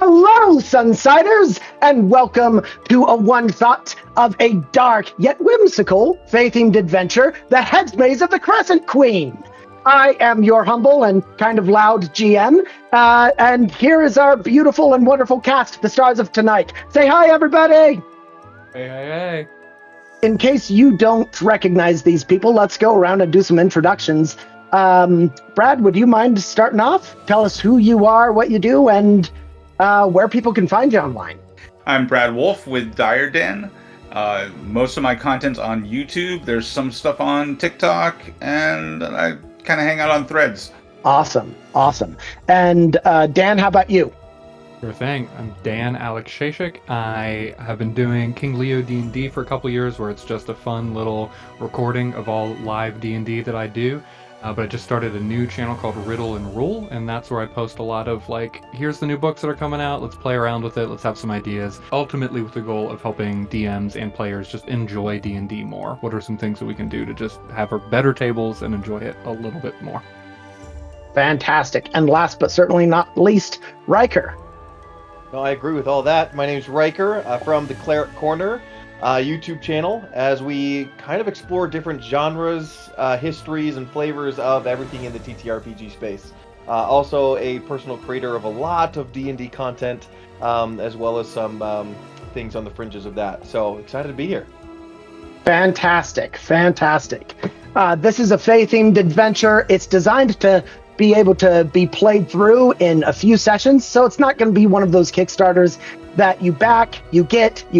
Hello, Sunsiders, and welcome to a one-shot of a dark yet whimsical fae-themed adventure, the Hedge Maze of the Crescent Queen. I am your humble and kind of loud GM, and here is our beautiful and wonderful cast, the stars of tonight. Say hi, everybody! Hey. In case you don't recognize these people, let's go around and do some introductions. Brad, would you mind starting off? Tell us who you are, what you do, and where people can find you online. I'm Brad Wolf with Dyerden. Most of my content's on YouTube. There's some stuff on TikTok, and I kind of hang out on Threads. Awesome. And Dan, how about you? Sure thing. I'm Dan Alexashik. I have been doing KingLeoDnD for a couple years, where it's just a fun little recording of all live D&D that I do. But I just started a new channel called Riddle and Rule, and that's where I post a lot of, here's the new books that are coming out, let's play around with it, let's have some ideas, ultimately with the goal of helping DMs and players just enjoy D&D more. What are some things that we can do to just have better tables and enjoy it a little bit more? Fantastic. And last but certainly not least, Ryker. No, I agree with all that. My name is Ryker from the Cleric Corner YouTube channel, as we kind of explore different genres, histories, and flavors of everything in the TTRPG space. Also a personal creator of a lot of D&D content, as well as some things on the fringes of that. So excited to be here. Fantastic. This is a fae-themed adventure. It's designed to be able to be played through in a few sessions, so it's not going to be one of those Kickstarters that you back, you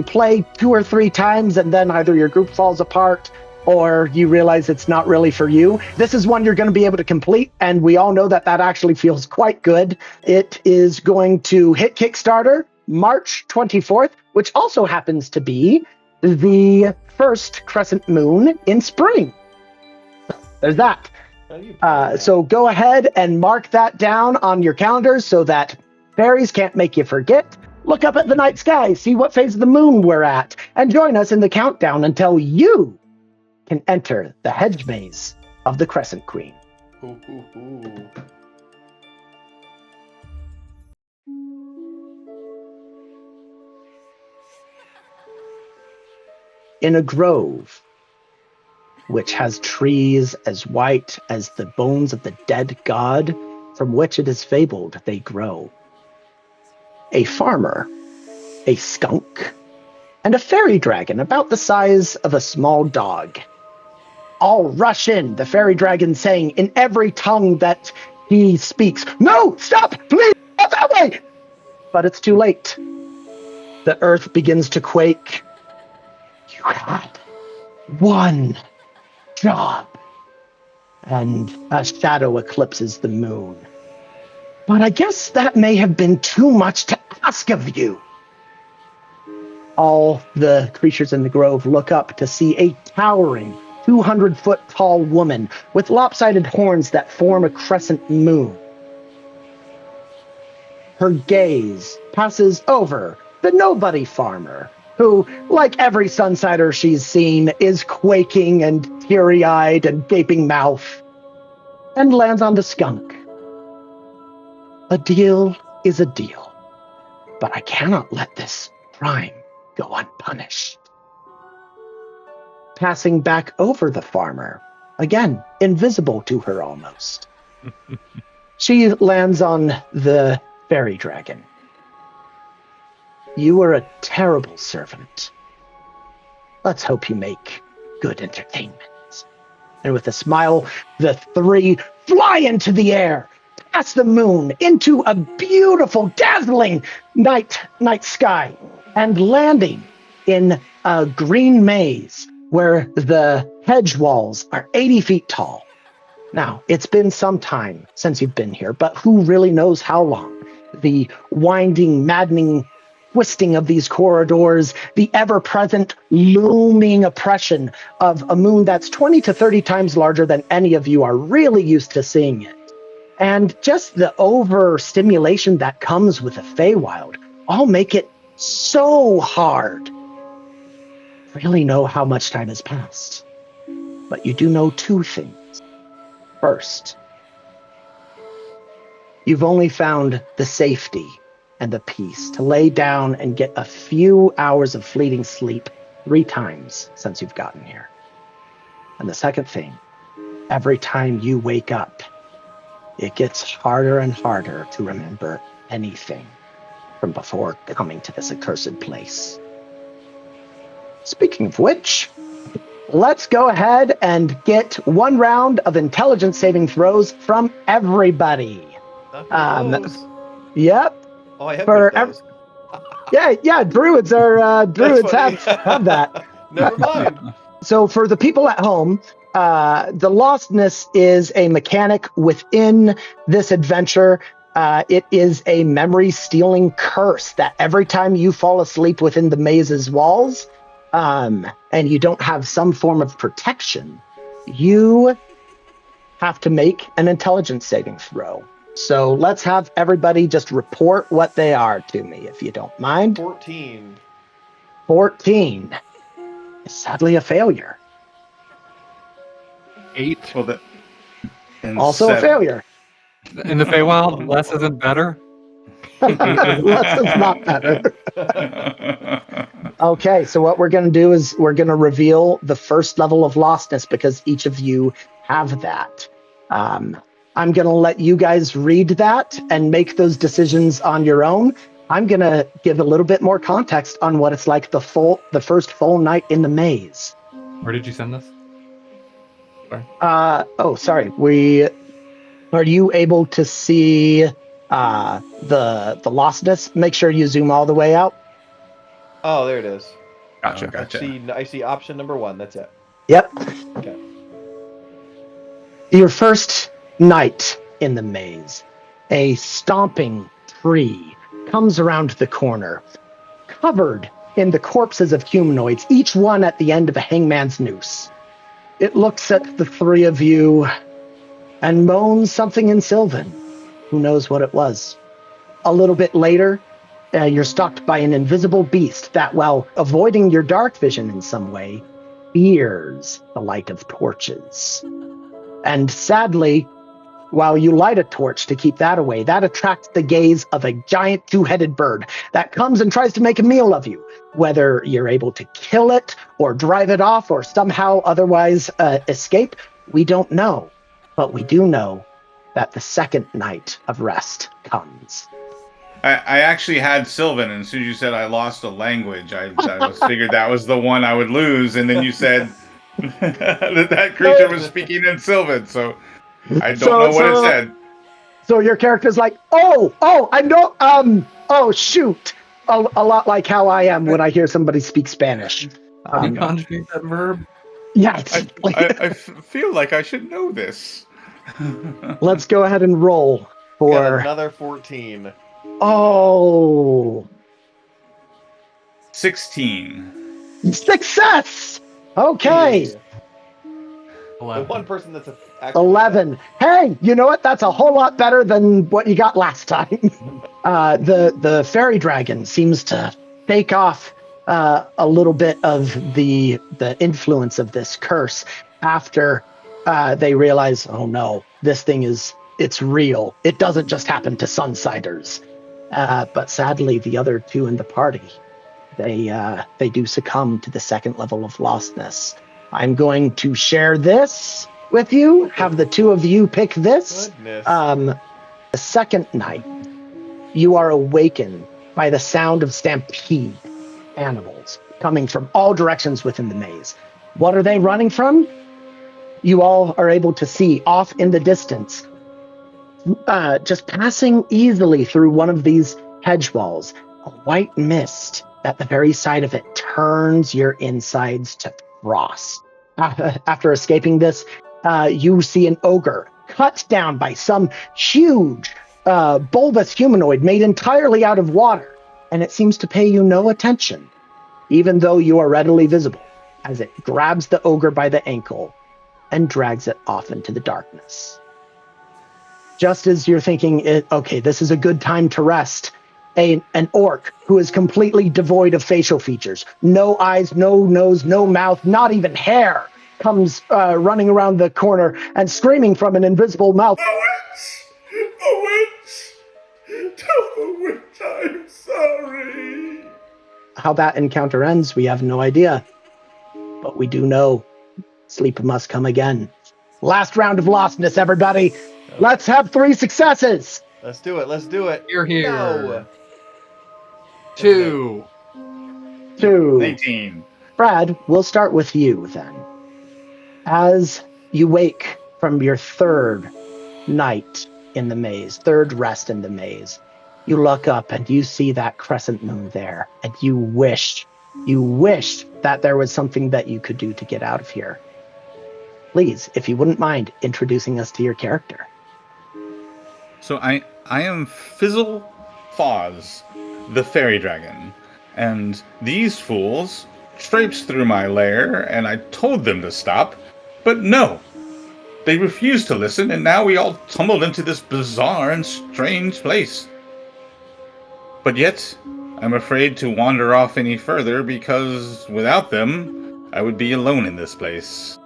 play 2 or 3 times, and then either your group falls apart or you realize it's not really for you. This is one you're going to be able to complete, and we all know that actually feels quite good. It is going to hit Kickstarter March 24th, which also happens to be the first crescent moon in spring. There's that. So go ahead and mark that down on your calendars so that fairies can't make you forget. Look up at the night sky, see what phase of the moon we're at, and join us in the countdown until you can enter the Hedge Maze of the Crescent Queen. Ooh. In a grove, which has trees as white as the bones of the dead god from which it is fabled they grow, a farmer, a skunk, and a fairy dragon about the size of a small dog all rush in, the fairy dragon saying in every tongue that he speaks, "No, stop, please, not that way!" But it's too late. The earth begins to quake. You had one job, and a shadow eclipses the moon. But I guess that may have been too much to ask of you. All the creatures in the grove look up to see a towering 200-foot tall woman with lopsided horns that form a crescent moon. Her gaze passes over the nobody farmer, who, like every Sunsider she's seen, is quaking and teary-eyed and gaping mouth, and lands on the skunk. A deal is a deal, but I cannot let this crime go unpunished. Passing back over the farmer, again, invisible to her almost, she lands on the fairy dragon. You were a terrible servant. Let's hope you make good entertainment. And with a smile, the 3 fly into the air, past the moon, into a beautiful, dazzling night sky, and landing in a green maze where the hedge walls are 80 feet tall. Now, it's been some time since you've been here, but who really knows how long? The winding, maddening twisting of these corridors, the ever-present looming oppression of a moon that's 20 to 30 times larger than any of you are really used to seeing it. And just the overstimulation that comes with the Feywild all make it so hard to really know how much time has passed. But you do know 2 things. First, you've only found the safety and the peace to lay down and get a few hours of fleeting sleep 3 times since you've gotten here. And the second thing, every time you wake up, it gets harder and harder to remember anything from before coming to this accursed place. Speaking of which, let's go ahead and get 1 round of intelligence saving throws from everybody. Yep. Oh, I have those. Yeah, druids have that. Never mind. So for the people at home, the lostness is a mechanic within this adventure. It is a memory-stealing curse that every time you fall asleep within the maze's walls, and you don't have some form of protection, you have to make an intelligence saving throw. So let's have everybody just report what they are to me, if you don't mind. 14. 14 is sadly a failure. 8. Well, Also 7. A failure. In the Feywild, less isn't better. Less is not better. Okay, so what we're going to do is we're going to reveal the first level of lostness because each of you have that. I'm going to let you guys read that and make those decisions on your own. I'm going to give a little bit more context on what it's like the first full night in the maze. Where did you send this? Sorry. Are you able to see the lostness? Make sure you zoom all the way out. Oh, there it is. Gotcha. I see option number 1. That's it. Yep. Okay. Your first night in the maze, a stomping tree comes around the corner, covered in the corpses of humanoids, each one at the end of a hangman's noose. It looks at the 3 of you and moans something in Sylvan. Who knows what it was? A little bit later, you're stalked by an invisible beast that, while avoiding your dark vision in some way, fears the light of torches. And sadly, while you light a torch to keep that away, that attracts the gaze of a giant 2-headed bird that comes and tries to make a meal of you. Whether you're able to kill it or drive it off or somehow otherwise escape, we don't know. But we do know that the second night of rest comes. I actually had Sylvan, and as soon as you said I lost a language, I figured that was the one I would lose, and then you said that creature was speaking in Sylvan, so I don't know what it said. So your character's like, I know, oh shoot. A lot like how I am when I hear somebody speak Spanish. How do you conjugate that verb? Yeah. I feel like I should know this. Let's go ahead and roll for... Got another 14. Oh. 16. Success! Okay. 11. The one person that's 11. Hey, you know what? That's a whole lot better than what you got last time. The fairy dragon seems to take off a little bit of the influence of this curse after they realize, oh no, this thing it's real. It doesn't just happen to Sunsiders. But sadly, the other 2 in the party, they do succumb to the second level of lostness. I'm going to share this with you. Have the 2 of you pick this. Goodness. The second night, you are awakened by the sound of stampede animals coming from all directions within the maze. What are they running from? You all are able to see off in the distance, just passing easily through one of these hedge walls, a white mist at the very side of it turns your insides to frost. After escaping this, you see an ogre cut down by some huge, bulbous humanoid made entirely out of water, and it seems to pay you no attention, even though you are readily visible, as it grabs the ogre by the ankle and drags it off into the darkness. Just as you're thinking, okay, this is a good time to rest, an orc who is completely devoid of facial features, no eyes, no nose, no mouth, not even hair, comes running around the corner and screaming from an invisible mouth. A witch! A witch! Tell the witch! I'm sorry. How that encounter ends, we have no idea. But we do know sleep must come again. Last round of lostness, everybody. Let's have 3 successes. Let's do it. Let's do it. You're here. No. 2. 2. 18. Brad, we'll start with you then. As you wake from your third night in the maze, third rest in the maze, you look up and you see that crescent moon there, and you wish that there was something that you could do to get out of here. Please, if you wouldn't mind introducing us to your character. So I am Fizzle Foz, the fairy dragon, and these fools traipsed through my lair, and I told them to stop, but no. They refused to listen, and now we all tumbled into this bizarre and strange place. But yet, I'm afraid to wander off any further, because without them, I would be alone in this place.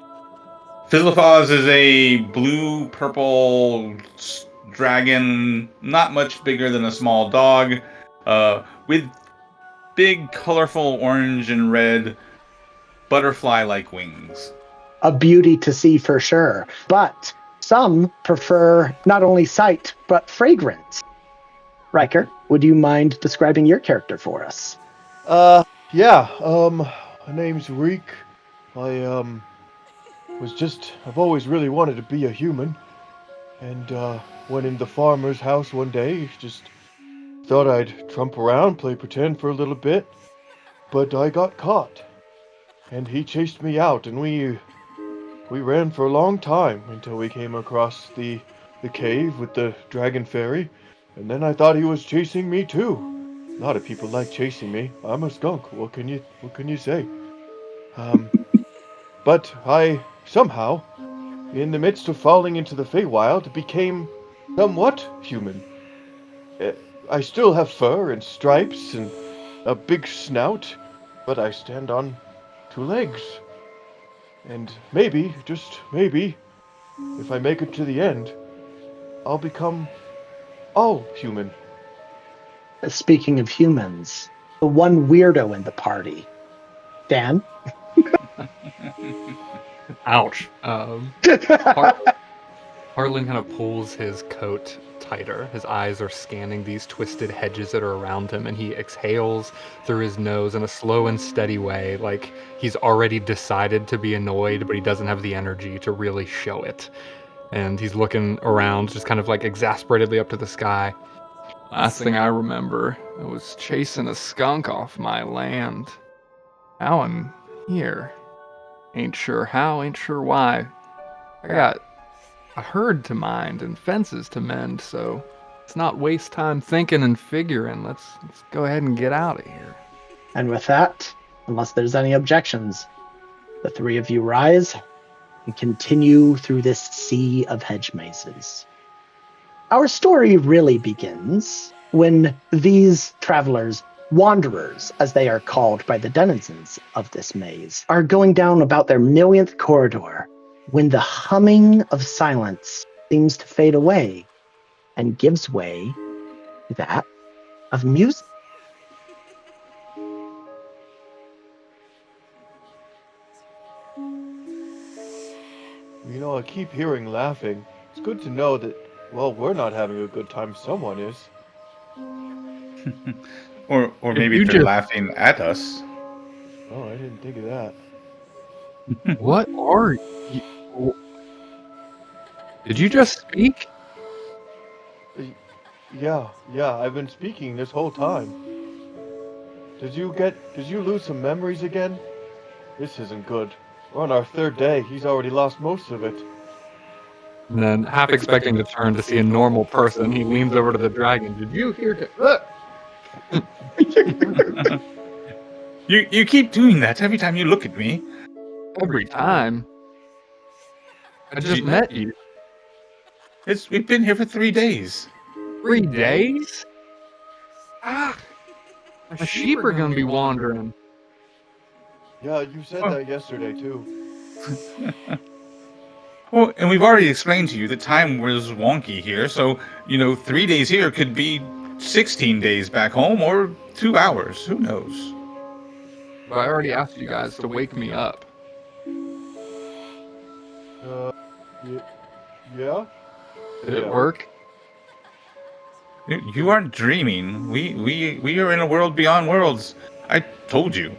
Fizzlefoz is a blue-purple dragon, not much bigger than a small dog, with big, colorful orange and red butterfly-like wings. A beauty to see for sure, but some prefer not only sight, but fragrance. Ryker, would you mind describing your character for us? My name's Reek. I've always really wanted to be a human. And, went in the farmer's house one day, just thought I'd trump around, play pretend for a little bit. But I got caught. And he chased me out, and we ran for a long time until we came across the cave with the dragon fairy. And then I thought he was chasing me too. A lot of people like chasing me. I'm a skunk. What can you say? But I somehow, in the midst of falling into the Feywild, became somewhat human. I still have fur and stripes and a big snout, but I stand on 2 legs. And maybe, just maybe, if I make it to the end, I'll become all human. Speaking of humans, the one weirdo in the party. Dan? Ouch. Harlan kind of pulls his coat tighter. His eyes are scanning these twisted hedges that are around him, and he exhales through his nose in a slow and steady way, like he's already decided to be annoyed, but he doesn't have the energy to really show it. And he's looking around, just kind of like exasperatedly up to the sky. Last thing I remember, I was chasing a skunk off my land. Now I'm here. Ain't sure how, ain't sure why. I got a herd to mind and fences to mend, so let's not waste time thinking and figuring. Let's go ahead and get out of here. And with that, unless there's any objections, the 3 of you rise and continue through this sea of hedge mazes. Our story really begins when these travelers, wanderers as they are called by the denizens of this maze, are going down about their millionth corridor when the humming of silence seems to fade away and gives way to that of music. You know, I keep hearing laughing. It's good to know that, well, we're not having a good time. Someone is. or maybe they're laughing at us. Oh, I didn't think of that. What are you? Did you just speak? Yeah, I've been speaking this whole time. Did you lose some memories again? This isn't good. We're on our 3rd day. He's already lost most of it. And then, half expecting to turn to see a normal person, he leans over to the dragon. Did you hear him? You keep doing that every time you look at me. Every time. I just met you. We've been here for 3 days. 3 days? Ah! My sheep are gonna be wandering. Yeah, you said that yesterday too. Well, and we've already explained to you that time was wonky here, so, 3 days here could be 16 days back home or 2 hours. Who knows? But I already asked you guys to wake me up. Yeah? Did it work? You aren't dreaming. We are in a world beyond worlds. I told you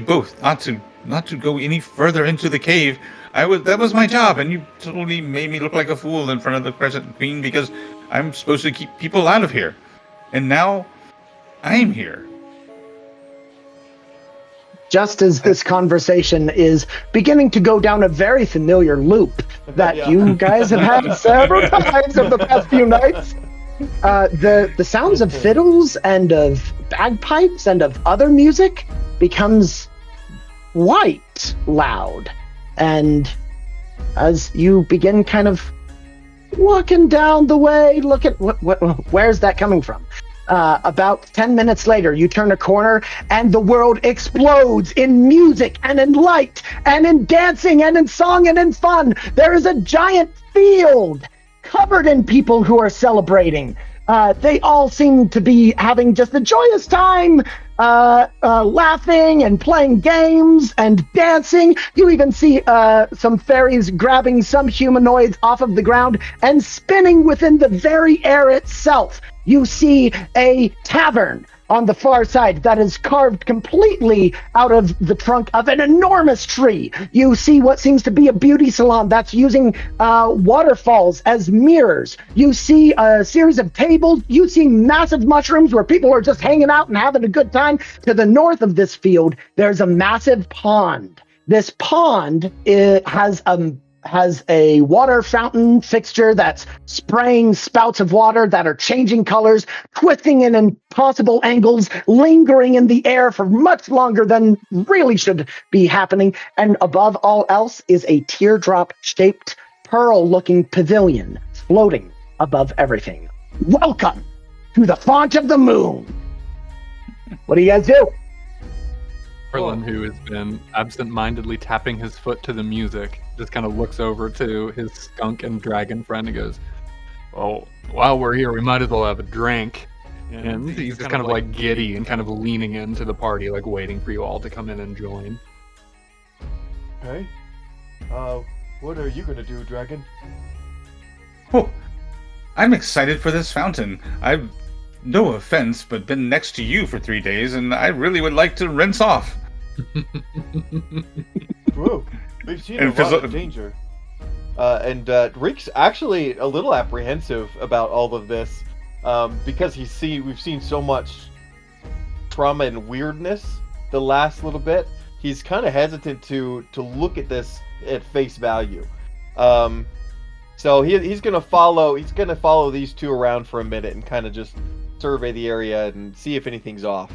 both not to go any further into the cave. That was my job, and you totally made me look like a fool in front of the Crescent Queen because I'm supposed to keep people out of here. And now I'm here. Just as this conversation is beginning to go down a very familiar loop that you guys have had several times over the past few nights, the sounds of fiddles and of bagpipes and of other music becomes quite loud. And as you begin kind of walking down the way, look at where's that coming from? About 10 minutes later, you turn a corner and the world explodes in music and in light and in dancing and in song and in fun. There is a giant field covered in people who are celebrating. They all seem to be having just a joyous time, laughing and playing games and dancing. You even see some fairies grabbing some humanoids off of the ground and spinning within the very air itself. You see a tavern on the far side that is carved completely out of the trunk of an enormous tree. You see what seems to be a beauty salon that's using waterfalls as mirrors. You see a series of tables. You see massive mushrooms where people are just hanging out and having a good time. To the north of this field, there's a massive pond. This pond has a water fountain fixture that's spraying spouts of water that are changing colors, twisting in impossible angles, lingering in the air for much longer than really should be happening. And above all else is a teardrop-shaped, pearl-looking pavilion floating above everything. Welcome to the Font of the Moon. What do you guys do? Merlin, who has been absent-mindedly tapping his foot to the music, just kind of looks over to his skunk and dragon friend and goes, "Well, while we're here, we might as well have a drink." And he's just kind of like giddy and kind of leaning into the party, like waiting for you all to come in and join. Okay. What are you gonna do, dragon? Oh, I'm excited for this fountain. I've, no offense, but been next to you for 3 days, and I really would like to rinse off. Whoa, we've seen a lot of danger. And Rick's actually a little apprehensive about all of this, because we've seen so much trauma and weirdness the last little bit. He's kind of hesitant to look at this at face value. So he's gonna follow these two around for a minute and kind of just survey the area and see if anything's off.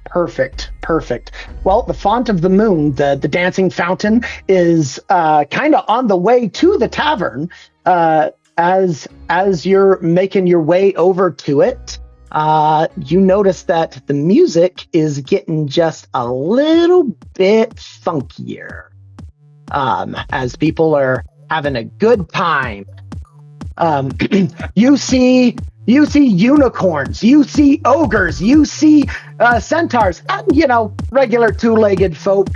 Perfect. Well, the Font of the Moon, the dancing fountain, is kind of on the way to the tavern. As you're making your way over to it, you notice that the music is getting just a little bit funkier. As people are having a good time. You see unicorns, you see ogres, you see centaurs, and, regular two-legged folk.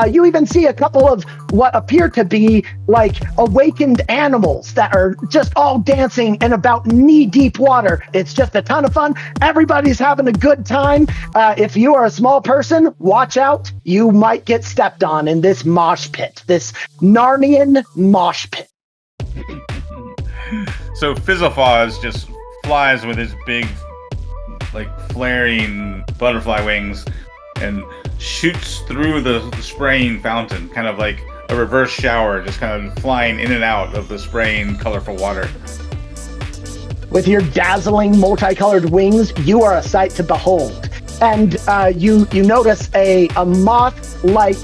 You even see a couple of what appear to be like awakened animals that are just all dancing in about knee-deep water. It's just a ton of fun. Everybody's having a good time. If you are a small person, watch out. You might get stepped on in this mosh pit, this Narnian mosh pit. So Fizzlefaws just flies with his big, flaring butterfly wings and shoots through the spraying fountain, kind of like a reverse shower, just kind of flying in and out of the spraying colorful water. With your dazzling multicolored wings, you are a sight to behold. And you notice a moth-like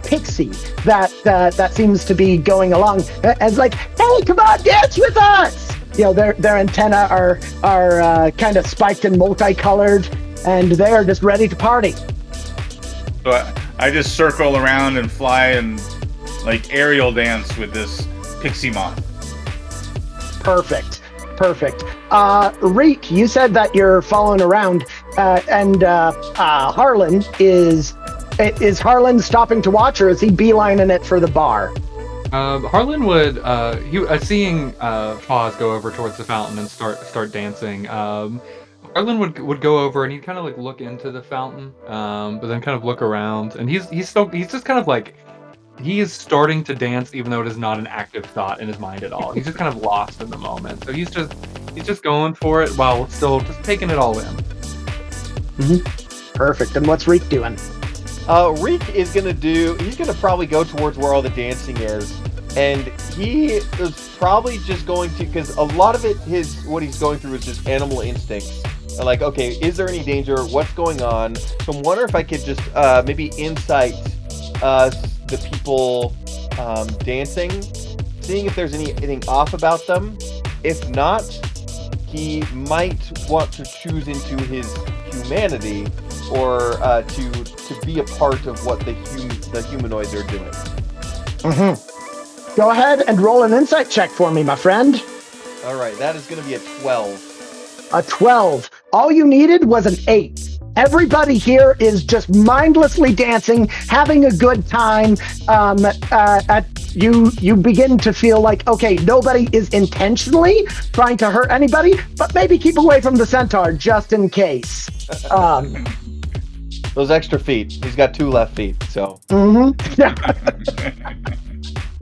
pixie that seems to be going along as like, "Hey, come on, dance with us!" Their antennae are kind of spiked and multicolored, and they are just ready to party. So I just circle around and fly and aerial dance with this pixie moth. Perfect. Perfect. Reek, you said that you're following around, and Harlan is Harlan stopping to watch, or is he beelining it for the bar? Harlan would seeing Paz go over towards the fountain and start dancing. Harlan would go over and he'd kind of like look into the fountain, but then kind of look around, and he's just kind of like, he is starting to dance even though it is not an active thought in his mind at all. He's just kind of lost in the moment. So he's just going for it while still just taking it all in. Mm-hmm. Perfect. And what's Reek doing? Reek is he's gonna probably go towards where all the dancing is, and he is probably just going to, because a lot of it, what he's going through is just animal instincts. Like, okay, is there any danger? What's going on? So I'm wondering if I could just maybe insight the people dancing, seeing if there's anything off about them. If not, he might want to choose into his humanity, or to be a part of what the humanoids are doing. Mm-hmm. Go ahead and roll an insight check for me, my friend. All right, that is going to be a 12. A 12. All you needed was an 8. Everybody here is just mindlessly dancing, having a good time. You begin to feel like, okay, nobody is intentionally trying to hurt anybody, but maybe keep away from the centaur just in case. Those extra feet. He's got 2 left feet, so. Mm-hmm.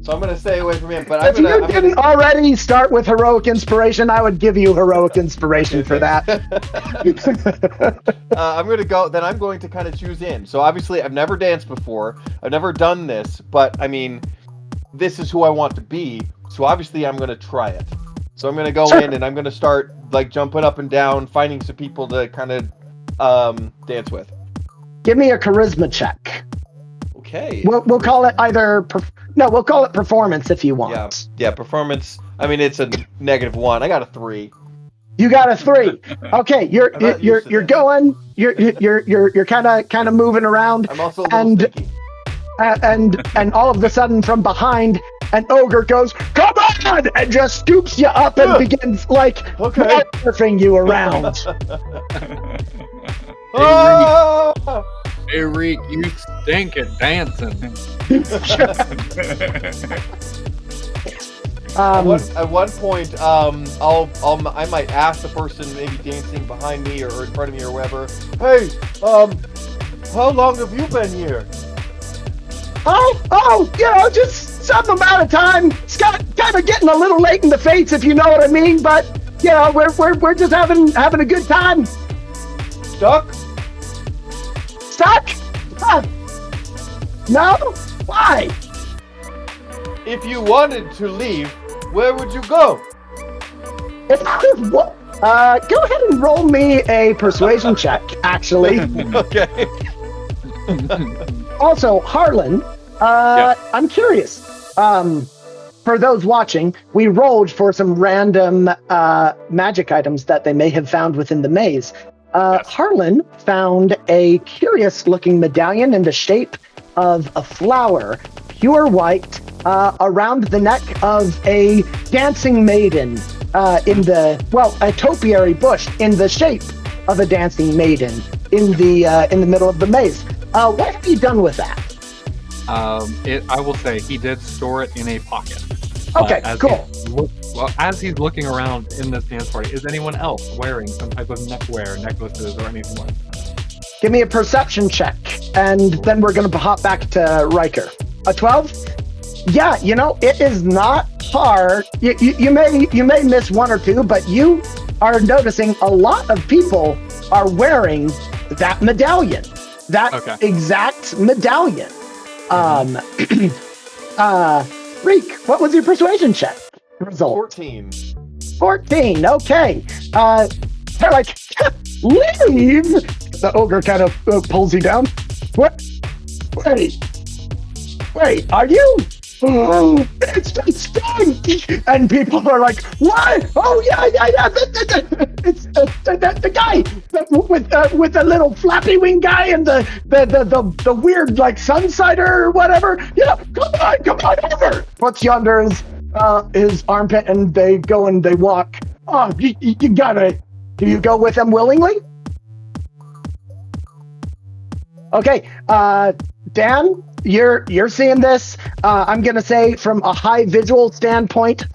So I'm going to stay away from him. But if you didn't already start with heroic inspiration, I would give you heroic inspiration for that. I'm going to go. Then I'm going to kind of choose in. So obviously, I've never danced before. I've never done this. But I mean, this is who I want to be. So obviously, I'm going to try it. So I'm going to go in and I'm going to start like jumping up and down, finding some people to kind of dance with. Give me a charisma check. Okay. We'll call it either. We'll call it performance if you want. Yeah, performance. I mean, it's a -1. I got a 3. You got a 3. Okay, you're going. You're kind of moving around. I'm also a little sticky. And all of a sudden, from behind, an ogre goes, "Come on!" and just scoops you up and begins like surfing you around. Hey Reek, you stink at dancing. At one point, I might ask the person maybe dancing behind me or in front of me or whatever. Hey, how long have you been here? Just some amount of time. It's kind of getting a little late in the fates, if you know what I mean. But we're just having a good time. Stuck? Huh. No? Why? If you wanted to leave, where would you go? Go ahead and roll me a persuasion check, actually. Okay. Also, Harlan, I'm curious. For those watching, we rolled for some random magic items that they may have found within the maze. Harlan found a curious-looking medallion in the shape of a flower, pure white, around the neck of a dancing maiden a topiary bush in the shape of a dancing maiden in the middle of the maze. What have you done with that? I will say he did store it in a pocket. Okay, cool. As he's looking around in this dance party, is anyone else wearing some type of neckwear, necklaces, or anything like that? Give me a perception check, and then we're going to hop back to Ryker. A 12? Yeah, it is not hard. You may miss one or two, but you are noticing a lot of people are wearing that medallion. That exact medallion. Reek, what was your persuasion check result? 14. 14, okay. They're like, leave! The ogre kind of pulls you down. What? Wait, are you? Oh, it's stunk! And people are like, what? Oh, yeah. It's the guy with the little flappy wing guy and the weird, like, sunsider or whatever. Yeah, come on over. Puts yonder his armpit, and they go and they walk Oh, you gotta. Do you go with them willingly? Okay, Dan, you're seeing this. I'm gonna say from a high visual standpoint,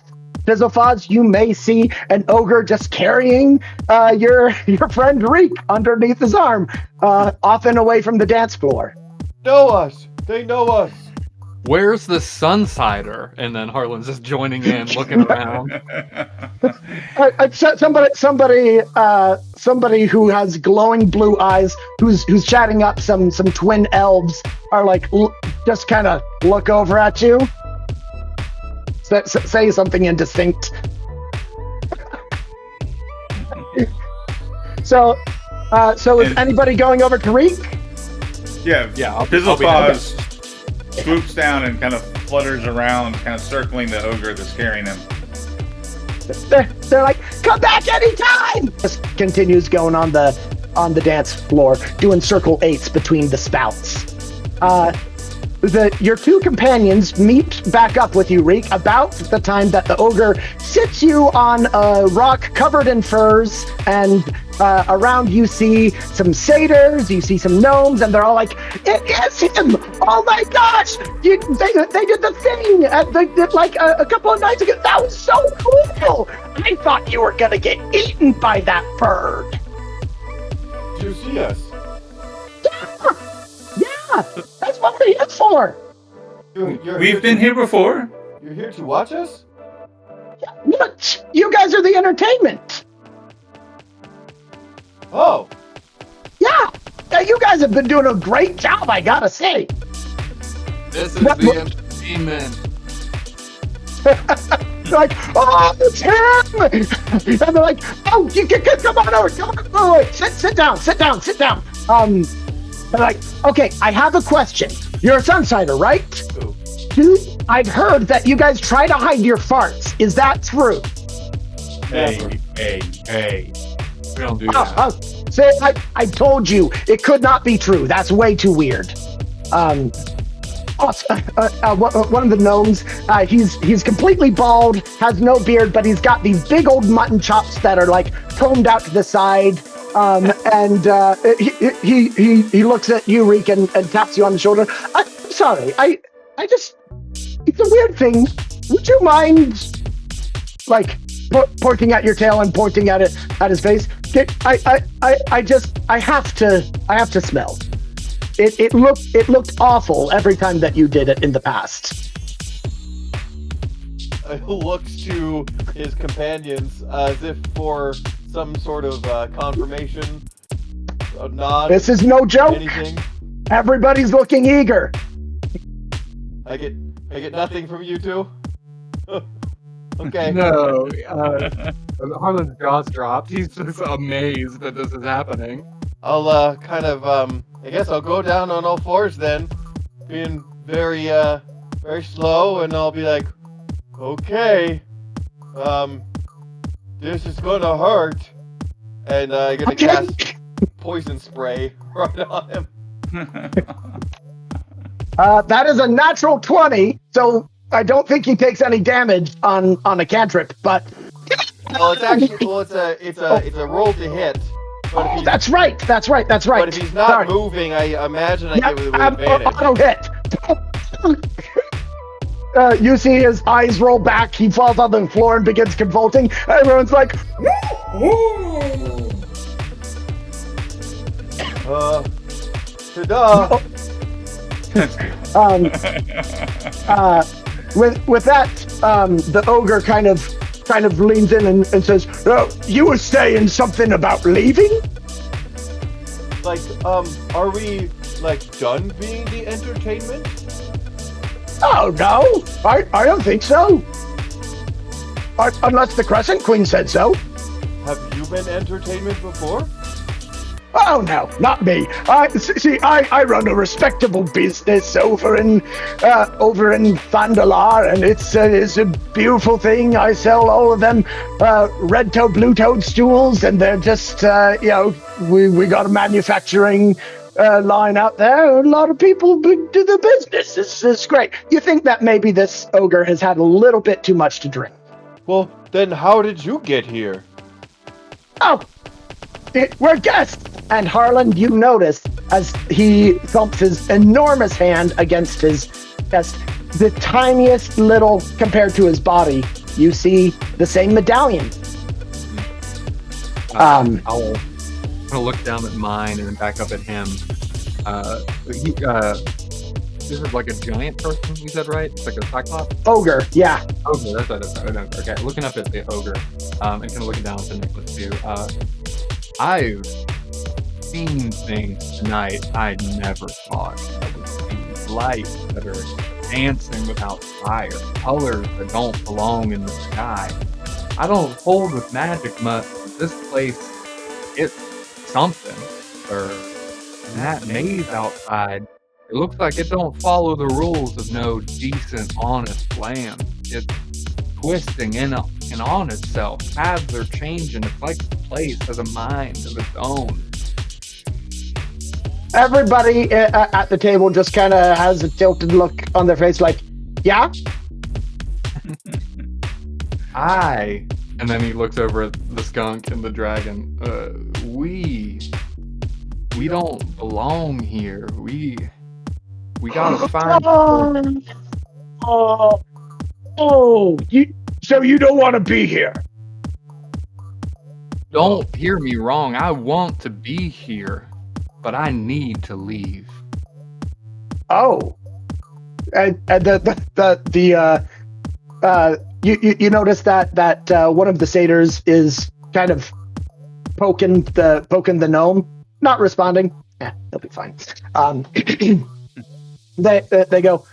Fizzlefoz, you may see an ogre just carrying your friend Reek underneath his arm, off and away from the dance floor. Know us. They know us. Where's the Sunsider? And then Harlan's just joining in, looking around. Somebody who has glowing blue eyes, who's chatting up some twin elves, are like just kind of look over at you. Say something indistinct. So is anybody going over to Reek? Yeah, I'll Fizzlepaws swoops down and kind of flutters around, kind of circling the ogre that's carrying him. They're like, come back anytime! Just continues going on the dance floor, doing circle eights between the spouts. Your two companions meet back up with you, Reek, about the time that the ogre sits you on a rock covered in furs, and around you see some satyrs, you see some gnomes, and they're all like, "It is him! Oh my gosh! They did the thing a couple of nights ago. That was so cool! I thought you were gonna get eaten by that bird." Did you see us? Yeah, that's what we're here for. We've been here before. You're here to watch us? What? You guys are the entertainment. Oh. Yeah, you guys have been doing a great job, I gotta say. This is the entertainment. They're like, oh, it's him! And they're like, oh, you can come on over, sit down. They're like, okay, I have a question. You're a Sunsider, right? I've heard that you guys try to hide your farts. Is that true? Hey. We don't do that. I told you, it could not be true. That's way too weird. One of the gnomes, he's completely bald, has no beard, but he's got these big old mutton chops that are like combed out to the side. He looks at you, Reek, and taps you on the shoulder. I'm sorry, I just, it's a weird thing. Would you mind, like, pointing at your tail and pointing at it at his face? I have to smell. It looked awful every time that you did it in the past. Looks to his companions as if for some sort of confirmation, a nod. This is no joke. Anything. Everybody's looking eager. I get nothing from you two. Okay. No. Harlan's jaws dropped. He's just amazed that this is happening. I'll kind of I guess I'll go down on all fours then, being very slow, and I'll be like, okay, this is gonna hurt, and I'm gonna cast poison spray right on him. That is a natural 20, so I don't think he takes any damage on a cantrip, but Well, it's a roll to hit. But if that's right. But if he's not moving, I imagine I get with advantage. Auto hit. You see his eyes roll back. He falls on the floor and begins convulsing. Everyone's like, ta-da! With that, the ogre kind of leans in and says, "Oh, you were saying something about leaving?" Like, are we done being the entertainment? Oh no, I don't think so. Unless the Crescent Queen said so. Have you been entertainment before? Oh no, not me. I run a respectable business over in Thandalar, and it's a beautiful thing. I sell all of them red toed, blue toadstools, and they're just we got a manufacturing line out there. A lot of people do the business. It's great. You think that maybe this ogre has had a little bit too much to drink? Well, Then how did you get here? Oh, we're guests. And Harlan, you notice as he thumps his enormous hand against his chest, the tiniest little compared to his body, you see the same medallion. I'm gonna look down at mine and then back up at him. This is like a giant person, you said, right? It's like a cyclops? Ogre, yeah. Ogre, that's what it is. Okay, looking up at the ogre, and kind of looking down at the necklace too. I've seen things tonight I never thought I would see. Lights that are dancing without fire, colors that don't belong in the sky. I don't hold with magic much, but this place, it's something. Or that maze outside, it looks like it don't follow the rules of no decent, honest land. It's twisting in on itself. Paths are changing. It's like the place has a mind of its own. Everybody at the table just kind of has a tilted look on their face like, yeah? And then he looks over at the skunk and the dragon. We don't belong here. We gotta find. So you don't want to be here? Don't hear me wrong. I want to be here, but I need to leave. Oh, and you notice that one of the satyrs is kind of poking the gnome, not responding. Yeah, he'll be fine. They go,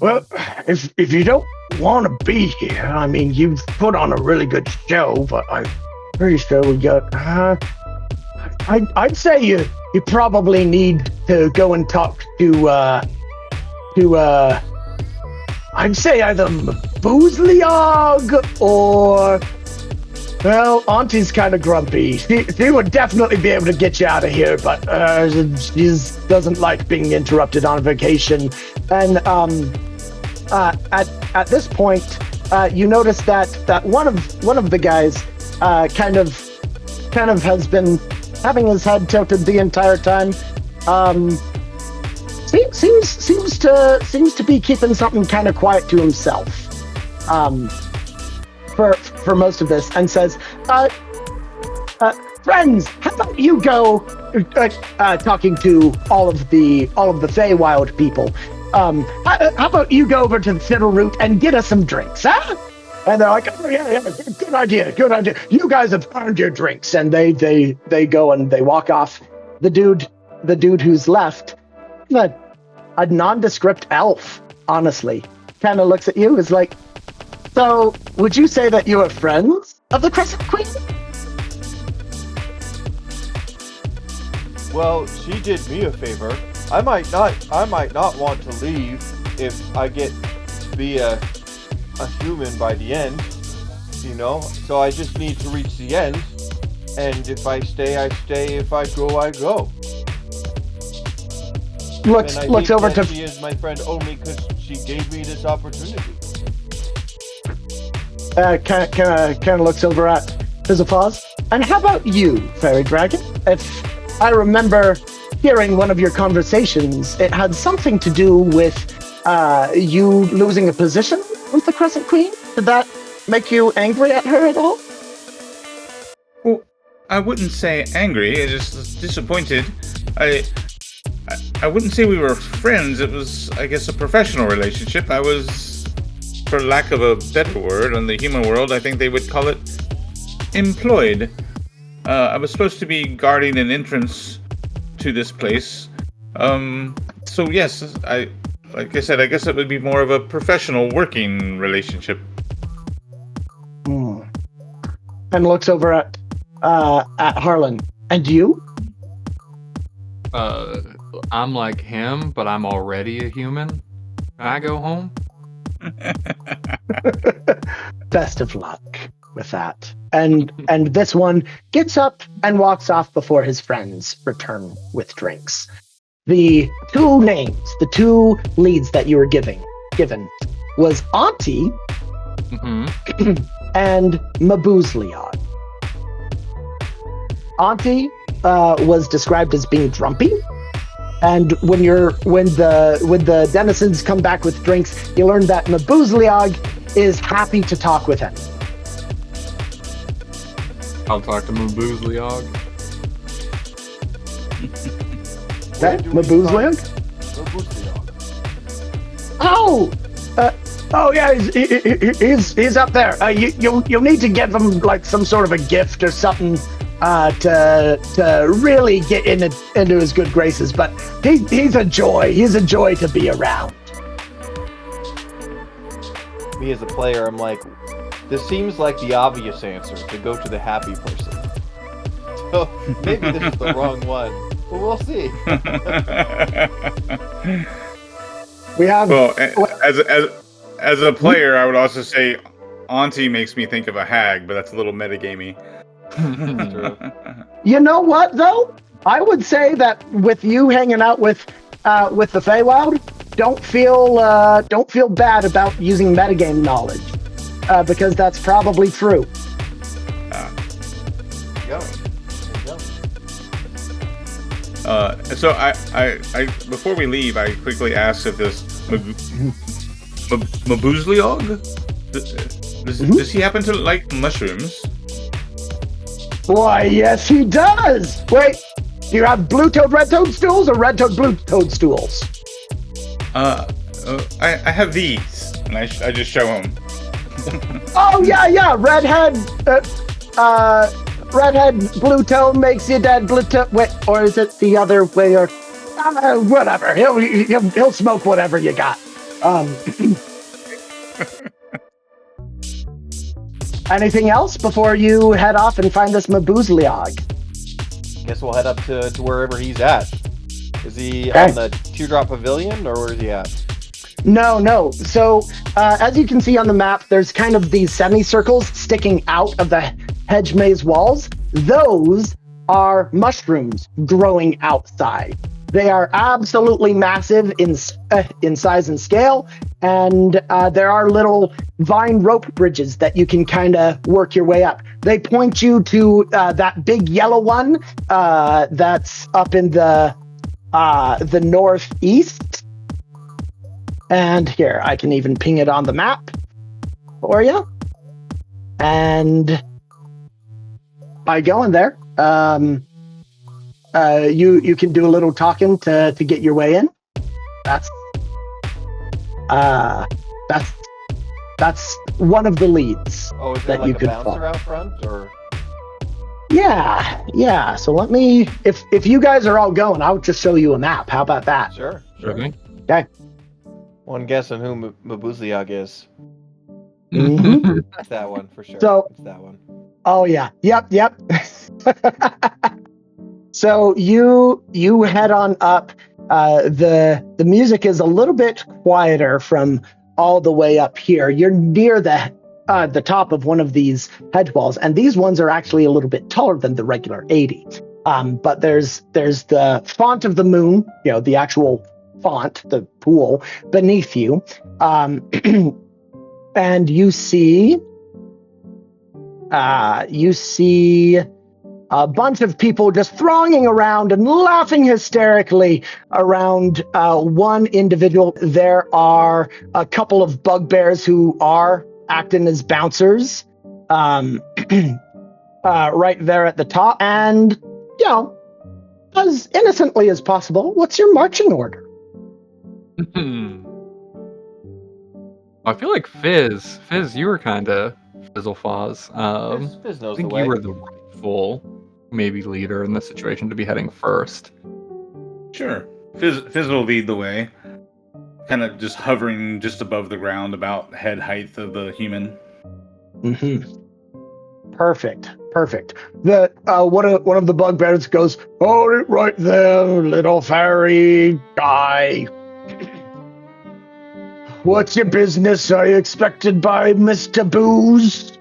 well, if you don't want to be here, I mean, you've put on a really good show, but I'm pretty sure we got. I'd say you probably need to go and talk to I'd say either Mabuuzliog or, well, Auntie's kind of grumpy. She would definitely be able to get you out of here, but she doesn't like being interrupted on vacation. And at this point, you notice that one of the guys kind of has been having his head tilted the entire time. Seems to be keeping something kind of quiet to himself for most of this, and says, friends, how about you go talking to all of the Feywild people? How about you go over to the Fiddle Root and get us some drinks, huh? And they're like, oh, yeah, good idea. You guys have earned your drinks. And they go and they walk off. The dude who's left, a nondescript elf, honestly, kind of looks at you, is like, so would you say that you are friends of the Crescent Queen? Well, she did me a favor. I might not want to leave if I get to be a human by the end, you know? So I just need to reach the end, and if I stay, I stay. If I go, I go. Looks over to... She is my friend only because she gave me this opportunity. Kind of looks over at Fizzlepaws. And how about you, Fairy Dragon? If I remember hearing one of your conversations, it had something to do with you losing a position with the Crescent Queen. Did that make you angry at her at all? Well, I wouldn't say angry. I just was disappointed. I wouldn't say we were friends. It was, I guess, a professional relationship. I was, for lack of a better word, in the human world, I think they would call it employed. I was supposed to be guarding an entrance to this place. So yes, like I said, I guess it would be more of a professional working relationship. And looks over at Harlan. And you? I'm like him, but I'm already a human. Can I go home? Best of luck with that. And this one gets up and walks off before his friends return with drinks. The two names, the two leads that you were given was Auntie and Mabuuzliog. Auntie was described as being drumpy, and when the denizens come back with drinks, you learn that Mabuuzliog is happy to talk with him. I'll talk to Mabuuzliog. That Mabuuzliog? Oh yeah, he's up there. You'll need to give him like some sort of a gift or something to really get into his good graces. But he's a joy. He's a joy to be around. Me as a player, I'm like, this seems like the obvious answer to go to the happy person. So maybe this is the wrong one, but we'll see. We have as a player, I would also say Auntie makes me think of a hag, but that's a little metagamey. True. You know what though? I would say that with you hanging out with the Feywild, don't feel bad about using metagame knowledge, because that's probably true. Go. So I before we leave, I quickly asked if this Mabuuzliog, does he happen to like mushrooms? Why, yes, he does. Wait, do you have blue toad, red toadstools, or red toad, blue toadstools? I have these, and I just show him. Oh yeah, redhead, blue toad makes you dead. Blue toad, wait, or is it the other way? Or whatever. He'll smoke whatever you got. Anything else before you head off and find this Mabuuzliog? Guess we'll head up to wherever he's at. Is he on the Teardrop Pavilion, or where is he at? No. So, as you can see on the map, there's kind of these semicircles sticking out of the Hedge Maze walls. Those are mushrooms growing outside. They are absolutely massive in size and scale, and there are little vine rope bridges that you can kind of work your way up. They point you to that big yellow one that's up in the northeast. And here, I can even ping it on the map for you. And by going there, you can do a little talking to get your way in. That's one of the leads. Oh, is there that like you a could bouncer follow. out front, or? Yeah. So let me, if you guys are all going, I'll just show you a map. How about that? Sure. Okay. Okay. One guess on who Mabuuzliog is. Mhm. It's that one for sure. So- It's that one. Oh yeah. Yep. So you head on up. The music is a little bit quieter from all the way up here. You're near the top of one of these hedge walls, and these ones are actually a little bit taller than the regular 80. But there's the font of the moon, the actual font, the pool beneath you, and you see a bunch of people just thronging around and laughing hysterically around one individual. There are a couple of bugbears who are acting as bouncers right there at the top. And, as innocently as possible, what's your marching order? I feel like Fizz, you were kind of Fizzle-Faz. Fizz I knows the think way. you were the rightful maybe leader in this situation to be heading first. Sure. Fizz will lead the way. Kind of just hovering just above the ground, about head height of the human. Mm-hmm. Perfect. The one of the bugbears goes, "Hold it right there, little fairy guy. What's your business? Are you expected by Mr. Booze?"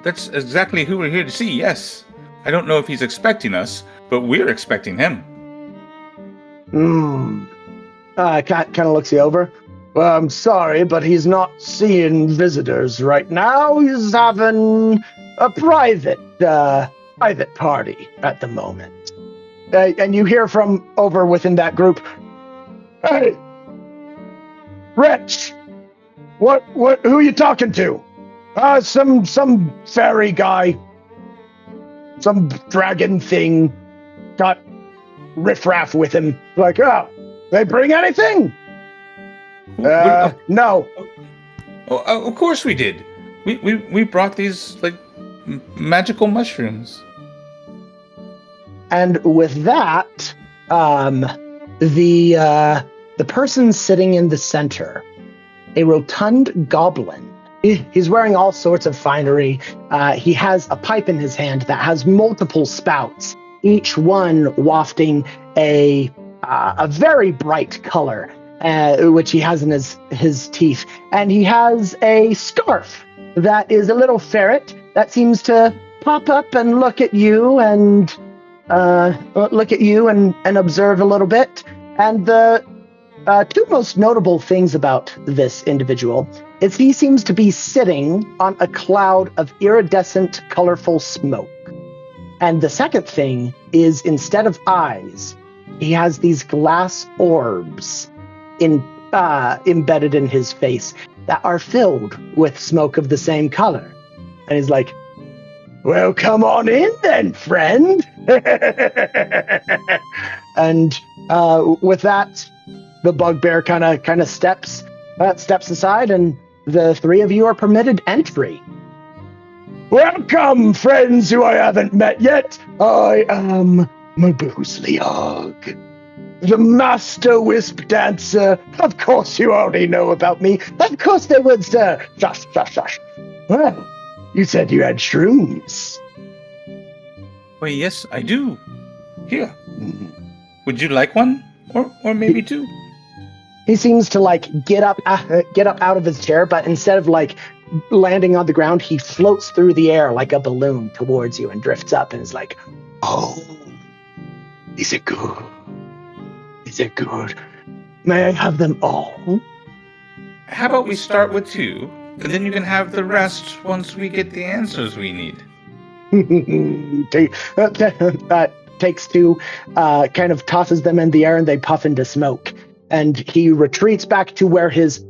That's exactly who we're here to see, yes. I don't know if he's expecting us, but we're expecting him. Kind of looks you over. Well, I'm sorry, but he's not seeing visitors right now. He's having a private party at the moment. And you hear from over within that group, "Hey, Rich, who are you talking to? Some fairy guy, some dragon thing, got riffraff with him. Like, they bring anything? No. Oh, of course we did. We brought these magical mushrooms. And with that, the person sitting in the center, a rotund goblin. He's wearing all sorts of finery. He has a pipe in his hand that has multiple spouts, each one wafting a very bright color, which he has in his teeth. And he has a scarf that is a little ferret that seems to pop up and look at you and observe a little bit. And the two most notable things about this individual is he seems to be sitting on a cloud of iridescent, colorful smoke. And the second thing is, instead of eyes, he has these glass orbs embedded in his face that are filled with smoke of the same color. And he's like, "Well, come on in then, friend." And with that, the bugbear kind of steps aside, and the three of you are permitted entry. "Welcome, friends who I haven't met yet. I am Mabuuzliog, the master wisp dancer. Of course you already know about me. Of course they would, sir. Shush. Well, you said you had shrooms." Why, yes, I do. Here. Would you like one? Or maybe two? He seems to get up out of his chair, but instead of landing on the ground, he floats through the air like a balloon towards you and drifts up and is like, "Oh, is it good? Is it good? May I have them all?" How about we start with two, and then you can have the rest once we get the answers we need. Takes two, kind of tosses them in the air, and they puff into smoke. And he retreats back to where his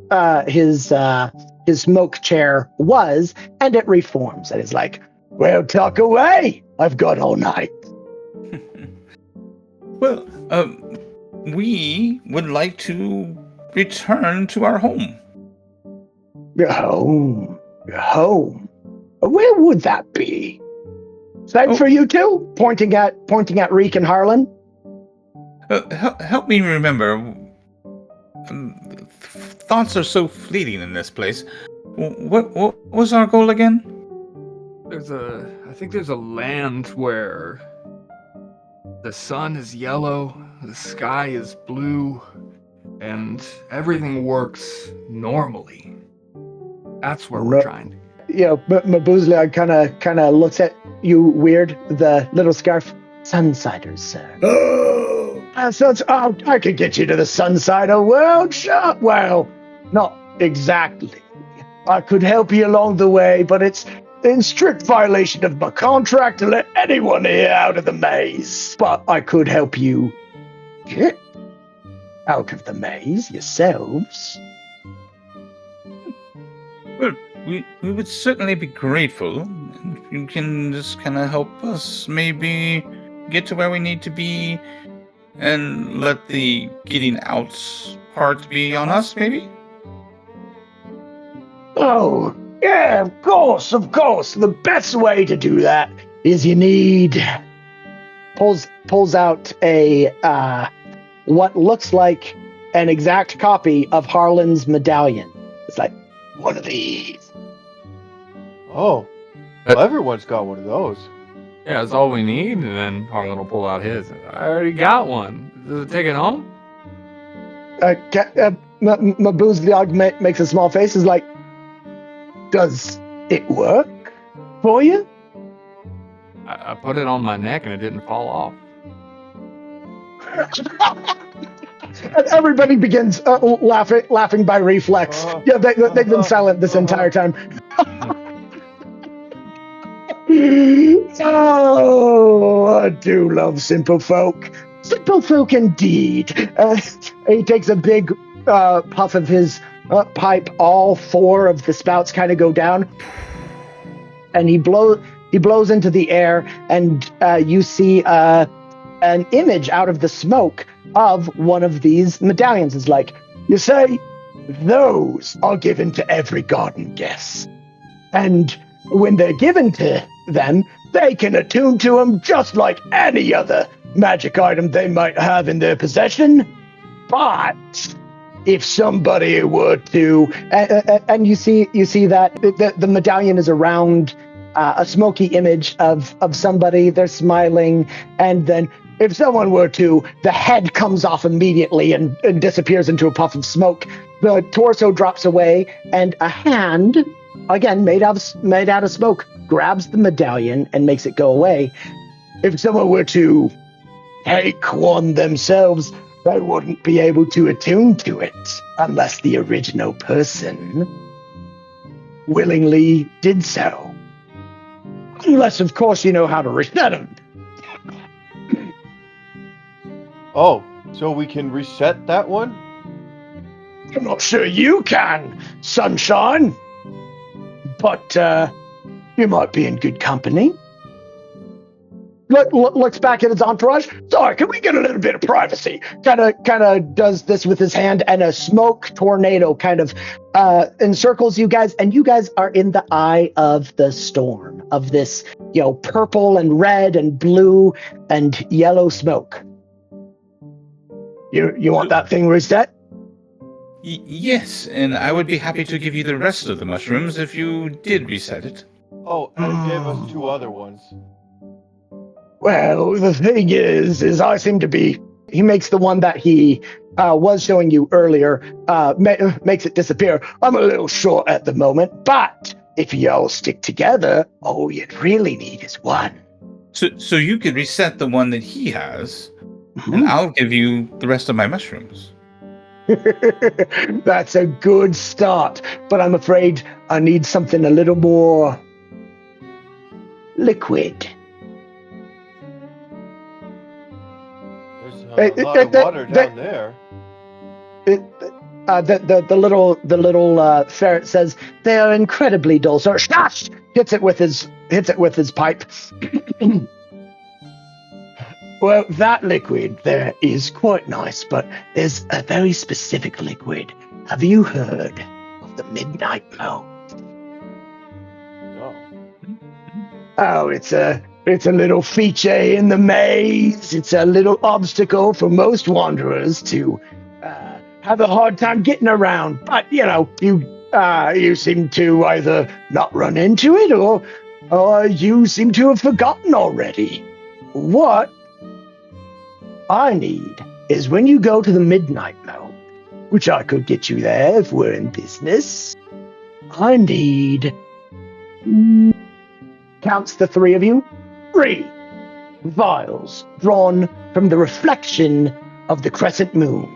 smoke chair was, and it reforms. And he's like, "Well, talk away. I've got all night." Well, we would like to return to our home. Your home. Where would that be? Same for you too? Pointing at Reek and Harlan. Help me remember. Thoughts are so fleeting in this place. What was our goal again? I think there's a land where the sun is yellow, the sky is blue, and everything works normally. That's where we're trying. Mabuuzliog kind of looks at you weird. The little scarf. "Sunsiders, sir." I could get you to the Sunsider world. Sure. Well, not exactly. I could help you along the way, but it's in strict violation of my contract to let anyone here out of the maze. But I could help you get out of the maze yourselves. Well, we would certainly be grateful. You can just kind of help us maybe get to where we need to be and let the getting out part be on us, maybe? Oh, yeah, of course. The best way to do that is you need... Pulls out a, what looks like an exact copy of Harlan's medallion. It's like, one of these. Oh, well, everyone's got one of those. Yeah, that's all we need, and then Harlan will pull out his. I already got one. Does it take it home? Mabuuzliog makes a small face. Is like, "Does it work for you?" I put it on my neck and it didn't fall off. And everybody begins laughing by reflex. Yeah, they've been silent this entire time. Oh, I do love simple folk. Simple folk indeed. He takes a big puff of his pipe. All four of the spouts kind of go down, and he blows into the air, and you see an image out of the smoke of one of these medallions. It's like, you say, those are given to every garden guest, and when they're given to them, they can attune to them just like any other magic item they might have in their possession. But if somebody were to, and you see that the medallion is around a smoky image of somebody, they're smiling, and then if someone were to, the head comes off immediately and disappears into a puff of smoke. The torso drops away, and a hand, again made out of smoke, grabs the medallion and makes it go away. If someone were to take one themselves, they wouldn't be able to attune to it unless the original person willingly did so. Unless, of course, you know how to reset them. Oh, so we can reset that one? I'm not sure you can, Sunshine. But you might be in good company. Looks back at his entourage. Sorry, can we get a little bit of privacy? Kind of does this with his hand, and a smoke tornado kind of encircles you guys, and you guys are in the eye of the storm of this, purple and red and blue and yellow smoke. You want that thing reset? Yes, and I would be happy to give you the rest of the mushrooms if you did reset it. Oh, and give us 2 other ones. Well, the thing is I seem to be... He makes the one that he was showing you earlier, makes it disappear. I'm a little short at the moment, but if y'all stick together, all you'd really need is one. So you could reset the one that he has, and I'll give you the rest of my mushrooms. That's a good start, but I'm afraid I need something a little more liquid. There's a lot of water down there. The little ferret says they are incredibly dull. So shush! Hits it with his pipe. Well, that liquid there is quite nice, but there's a very specific liquid. Have you heard of the Midnight Moat? No. Oh, it's a little feature in the maze. It's a little obstacle for most wanderers to have a hard time getting around. But you seem to either not run into it, or you seem to have forgotten already. What I need is when you go to the Midnight Moat, which I could get you there if we're in business, I need... counts the 3 of you, 3 vials drawn from the reflection of the crescent moon.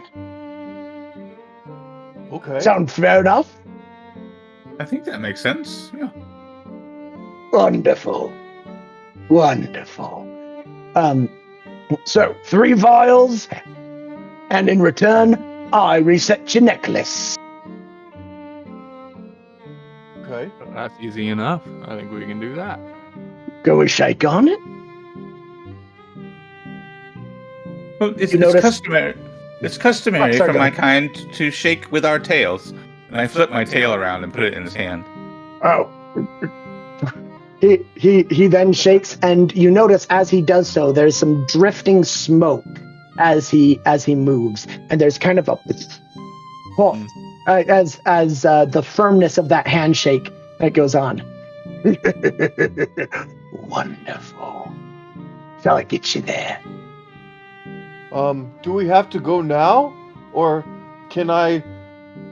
Okay. Sound fair enough? I think that makes sense, yeah. Wonderful. So 3 vials, and in return, I reset your necklace. Okay. That's easy enough. I think we can do that. Go a shake on it. Well, it's notice- customary. It's customary Sorry, for go my ahead. kind to shake with our tails. And I flip my tail around and put it in his hand. Oh. He then shakes, and you notice as he does so, there's some drifting smoke as he moves, and there's kind of a as the firmness of that handshake that goes on. Wonderful. Shall I get you there? Do we have to go now, or can I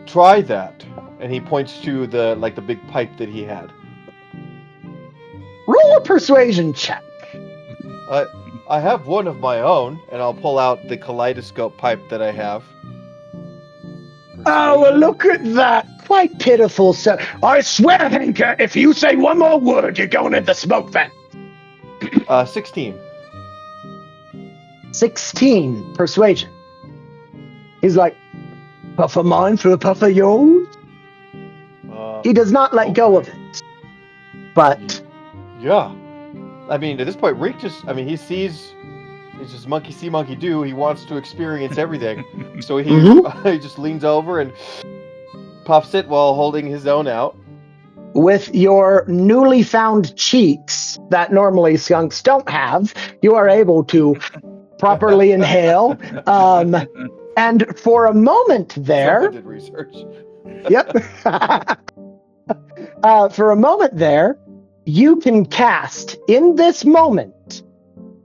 try that? And he points to the big pipe that he had. Roll a persuasion check. I have one of my own, and I'll pull out the Kaleidoscope Pipe that I have. Oh, well, look at that. Quite pitiful, sir. I swear, Hanker, if you say one more word, you're going in the smoke vent. 16. 16 persuasion. He's like, puff of mine for a puff of yours? He does not let go of it. But... Yeah. I mean, at this point, Reek he sees... He's just monkey see, monkey do. He wants to experience everything. So he just leans over and puffs it while holding his own out. With your newly found cheeks that normally skunks don't have, you are able to properly inhale. And for a moment there... Someone did research. Yep. For a moment there, you can cast, in this moment,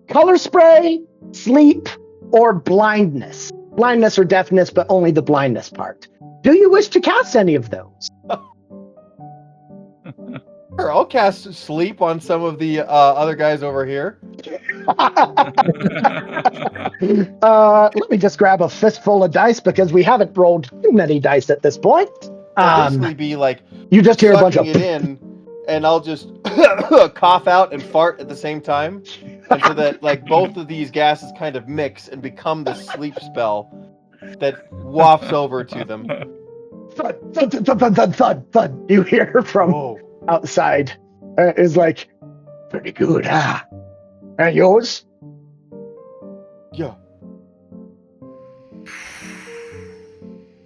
color spray, sleep, or blindness. Blindness or deafness, but only the blindness part. Do you wish to cast any of those? Sure, I'll cast sleep on some of the other guys over here. Let me just grab a fistful of dice because we haven't rolled too many dice at this point. It'll basically be like you just hear a bunch of it in, and I'll just cough out and fart at the same time, and so that like both of these gases kind of mix and become this sleep spell that wafts over to them. Thud, thud, thud, thud, thud, thud, thud. You hear from outside. It's like, pretty good, huh? And yours? Yeah.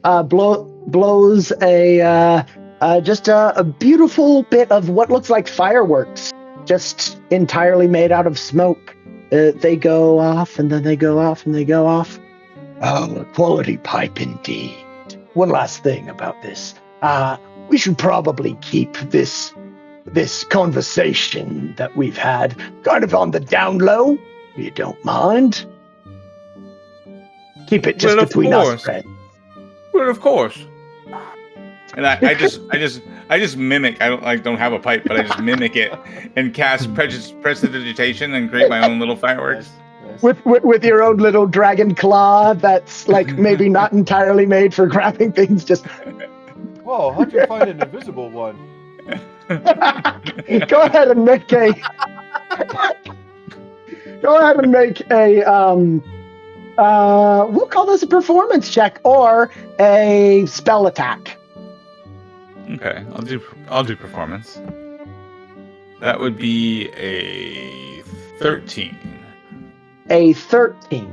Blows just a beautiful bit of what looks like fireworks, just entirely made out of smoke. They go off, and then they go off, and they go off. Oh, a quality pipe indeed. One last thing about this. We should probably keep this conversation that we've had kind of on the down low, if you don't mind. Keep it just between us, friends. Well, of course. And I just mimic. I don't have a pipe, but I just mimic it and cast prestidigitation and create my own little fireworks. With your own little dragon claw that's like maybe not entirely made for grabbing things. Just whoa! How'd you find an invisible one? Go ahead and make a. Go ahead and make a. We'll call this a performance check or a spell attack. Okay, I'll do performance. That would be a 13. A 13.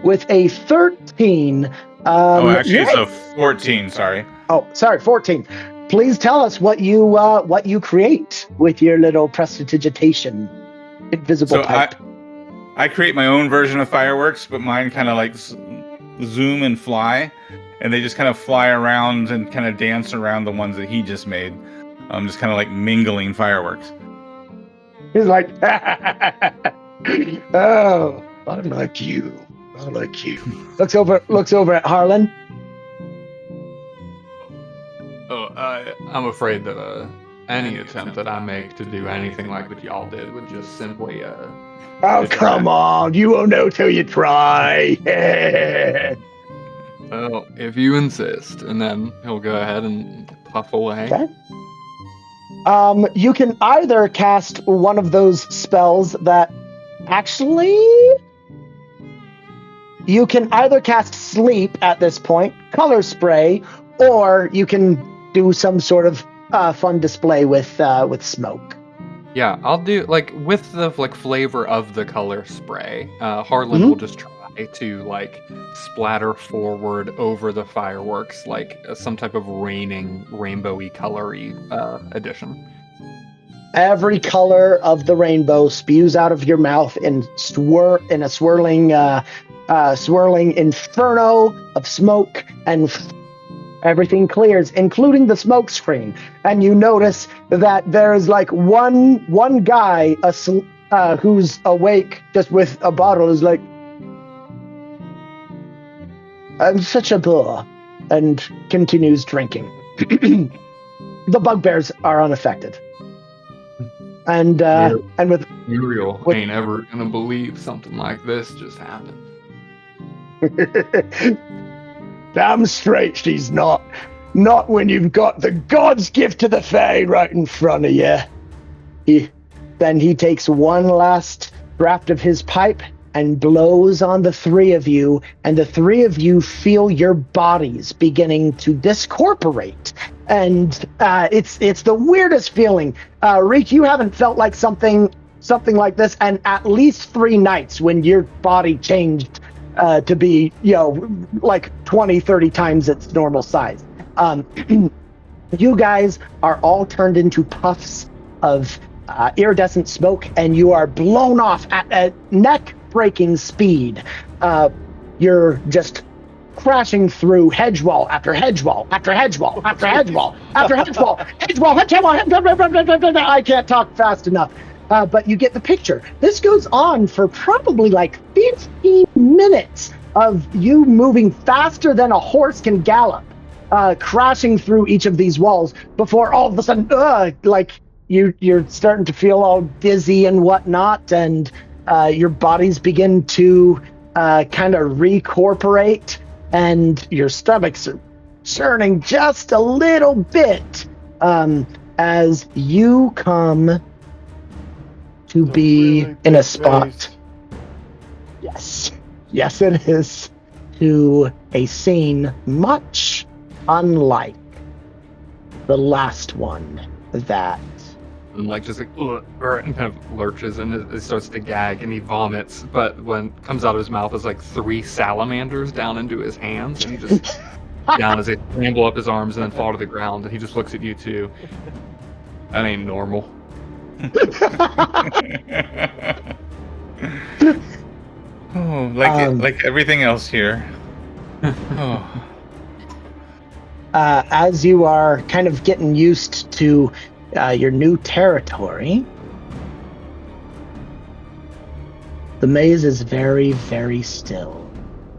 With a 13. Actually, it's a 14. Sorry. Oh, sorry, 14. Please tell us what you create with your little prestidigitation invisible pipe. I create my own version of fireworks, but mine kind of like zoom and fly, and they just kind of fly around and kind of dance around the ones that he just made. Just kind of like mingling fireworks. He's like, oh, I like you. I like you. Looks over at Harlan. I'm afraid that any attempt that I make to do anything like what y'all did would just simply oh, come on. You won't know till you try. Well, if you insist. And then he'll go ahead and puff away. Okay. You can either cast one of those spells that... Actually... You can either cast Sleep at this point, Color Spray, or you can do some sort of fun display with smoke. Yeah, I'll do, like, with the, like, flavor of the Color Spray, Harlan will just try to, like, splatter forward over the fireworks, like, some type of raining, rainbowy, colory addition. Every color of the rainbow spews out of your mouth in a swirling inferno of smoke, and everything clears, including the smoke screen. And you notice that there's like one guy who's awake just with a bottle is like, I'm such a bore, and continues drinking. The bugbears are unaffected. And with Muriel ain't ever gonna believe something like this just happened. damn straight she's not. Not when you've got the God's gift to the Fae right in front of you. Then he takes one last draft of his pipe and blows on the three of you, and the three of you feel your bodies beginning to discorporate. And it's the weirdest feeling. Reek, you haven't felt like something like this in at least 3 nights when your body changed to be, like 20, 30 times its normal size. You guys are all turned into puffs of iridescent smoke, and you are blown off at a neck-breaking speed. You're just crashing through hedge wall after hedge wall after hedge wall after hedge wall after hedge wall, hedge wall. I can't talk fast enough. But you get the picture. This goes on for probably like 15 minutes of you moving faster than a horse can gallop, crashing through each of these walls before all of a sudden, you're starting to feel all dizzy and whatnot, and your bodies begin to kind of recorporate, and your stomachs are churning just a little bit as you come to be really in a spot. Place. Yes, it is. To a scene much unlike the last one that. And kind of lurches and it starts to gag and he vomits, but when it comes out of his mouth is like 3 salamanders down into his hands, and he just down as they scramble up his arms and then fall to the ground, and he just looks at you too. That ain't normal. Oh, like everything else here. Oh. As you are kind of getting used to your new territory, the maze is very, very still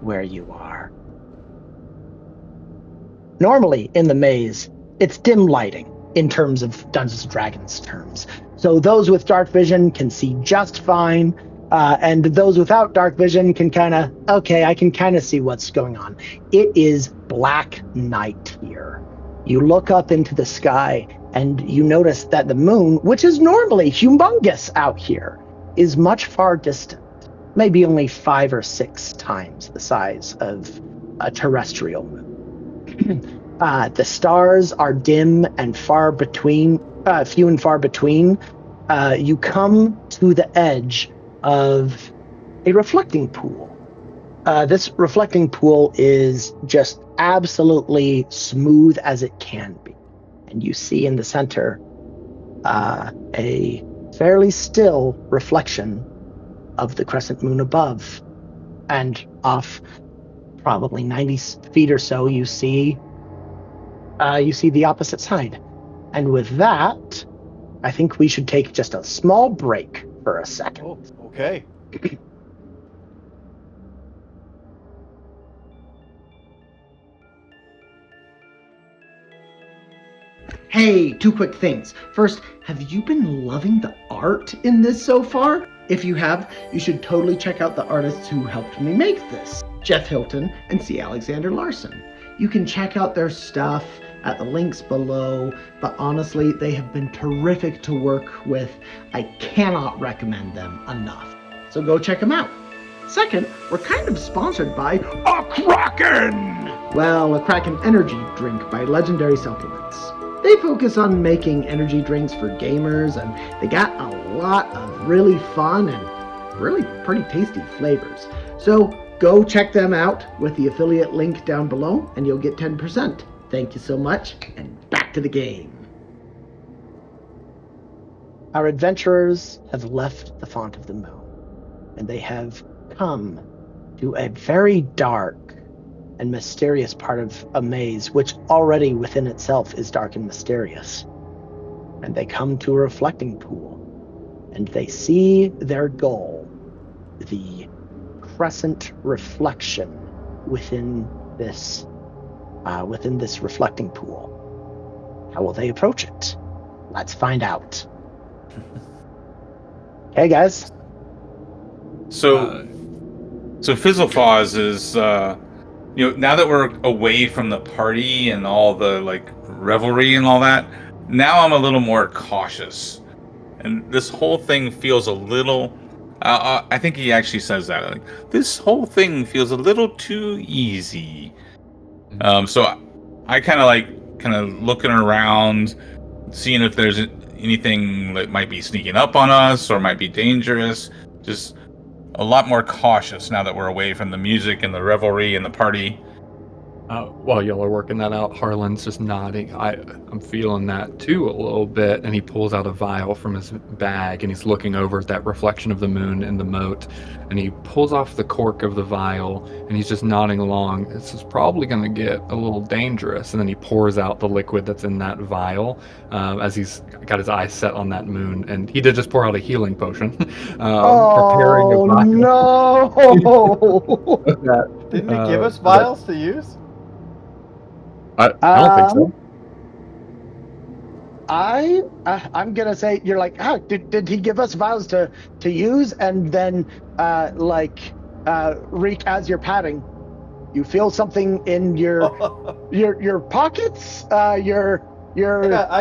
where you are. Normally in the maze, it's dim lighting in terms of Dungeons & Dragons terms. So those with dark vision can see just fine, and those without dark vision can I can kind of see what's going on. It is black night here. You look up into the sky and you notice that the moon, which is normally humongous out here, is much far distant, maybe only 5 or 6 times the size of a terrestrial moon. The stars are dim and far between, few and far between. You come to the edge of a reflecting pool. This reflecting pool is just absolutely smooth as it can be. And you see in the center a fairly still reflection of the crescent moon above. And off probably 90 feet or so, you see the opposite side. And with that, I think we should take just a small break for a second. Oh, okay. Hey, 2 quick things. First, have you been loving the art in this so far? If you have, you should totally check out the artists who helped me make this, Jeff Hilton and C. Alexander Larson. You can check out their stuff at the links below, but honestly, they have been terrific to work with. I cannot recommend them enough. So go check them out. Second, we're kind of sponsored by a Kraken! Well, a Kraken energy drink by Legendary Supplements. They focus on making energy drinks for gamers, and they got a lot of really fun and really pretty tasty flavors. So go check them out with the affiliate link down below, and you'll get 10%. Thank you so much, and back to the game. Our adventurers have left the Font of the Moon, and they have come to a very dark and mysterious part of a maze, which already within itself is dark and mysterious. And they come to a reflecting pool, and they see their goal, the crescent reflection within this reflecting pool. How will they approach it? Let's find out. Hey guys. So Fizzlefaws is now that we're away from the party and all the like revelry and all that, now I'm a little more cautious, and this whole thing feels a little. I think he actually says that. Like, this whole thing feels a little too easy. So I kind of looking around, seeing if there's anything that might be sneaking up on us or might be dangerous. Just a lot more cautious now that we're away from the music and the revelry and the party. While y'all are working that out, Harlan's just nodding. I'm feeling that too a little bit, and he pulls out a vial from his bag, and he's looking over at that reflection of the moon in the moat, and he pulls off the cork of the vial, and he's just nodding along. This is probably going to get a little dangerous, and then he pours out the liquid that's in that vial as he's got his eyes set on that moon, and he did just pour out a healing potion, preparing a vial. No! Didn't he give us vials to use? I don't think so. I'm gonna say you're like, did he give us vials to use? And then Reek, as you're patting, you feel something in your pockets. I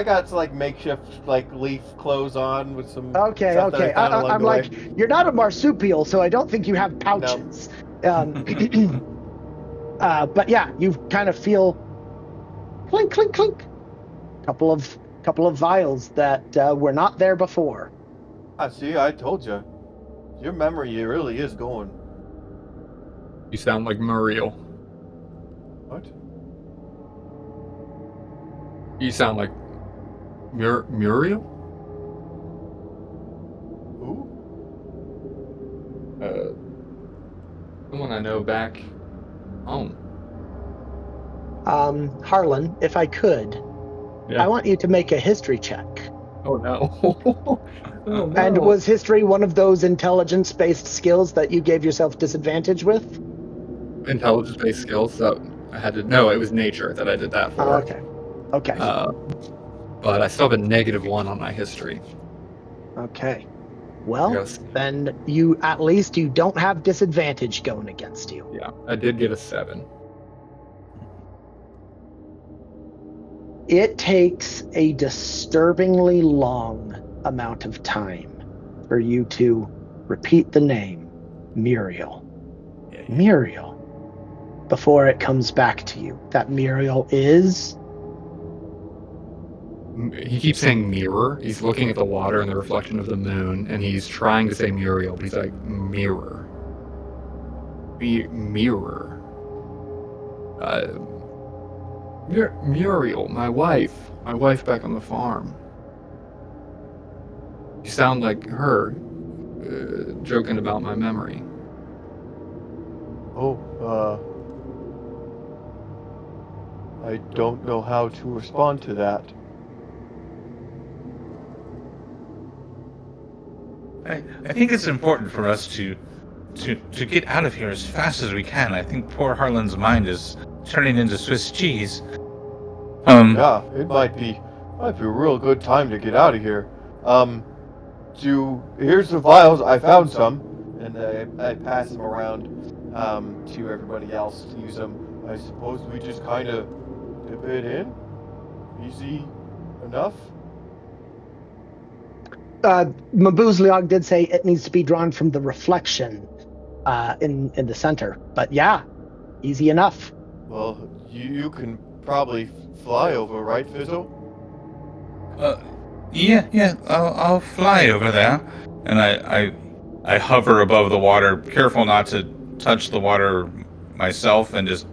got like makeshift like leaf clothes on with some. Okay. I'm like, you're not a marsupial, so I don't think you have pouches. No. But yeah, you kind of feel clink, clink, clink. Couple of vials that were not there before. I see. I told you, your memory really is going. You sound like Muriel. What? You sound like Muriel? Who? Someone I know back home. Harlan, if I could, I want you to make a history check. Oh no. Oh, no. And was history one of those intelligence-based skills that you gave yourself disadvantage with? Intelligence-based skills? So I had to. No, it was nature that I did that for. Oh, okay. But I still have a -1 on my history. Okay. Well, Yes. then you don't have disadvantage going against you. Yeah, I did get a 7. It takes a disturbingly long amount of time for you to repeat the name Muriel. Muriel. Before it comes back to you. That Muriel is... He keeps saying mirror. He's looking at the water and the reflection of the moon, and he's trying to say Muriel, but he's like, mirror. Mirror. Muriel, my wife back on the farm. You sound like her, joking about my memory. I don't know how to respond to that. I think it's important for us to get out of here as fast as we can. I think poor Harlan's mind is turning into Swiss cheese. Yeah, it might be a real good time to get out of here. Here's the vials. I found some, and I pass them around to everybody else to use them. I suppose we just kind of dip it in. Easy enough. Mabuuzliog did say it needs to be drawn from the reflection in the center. But yeah, easy enough. Well, you can probably fly over, right, Fizzle? Yeah. I'll fly over there, and I hover above the water, careful not to touch the water myself, and just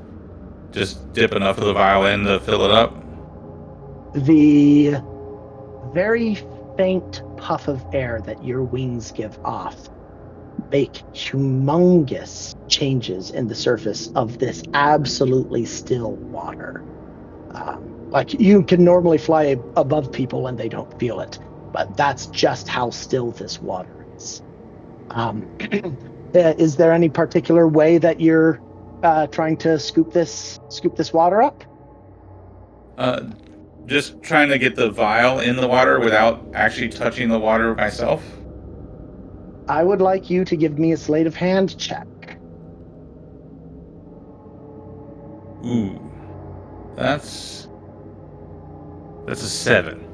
dip enough of the vial in to fill it up. The very faint puff of air that your wings give off make humongous changes in the surface of this absolutely still water. Like you can normally fly above people and they don't feel it, but that's just how still this water is. Is there any particular way that you're trying to scoop this water up? Just trying to get the vial in the water without actually touching the water myself. I would like you to give me a sleight of hand check. Ooh. That's a 7.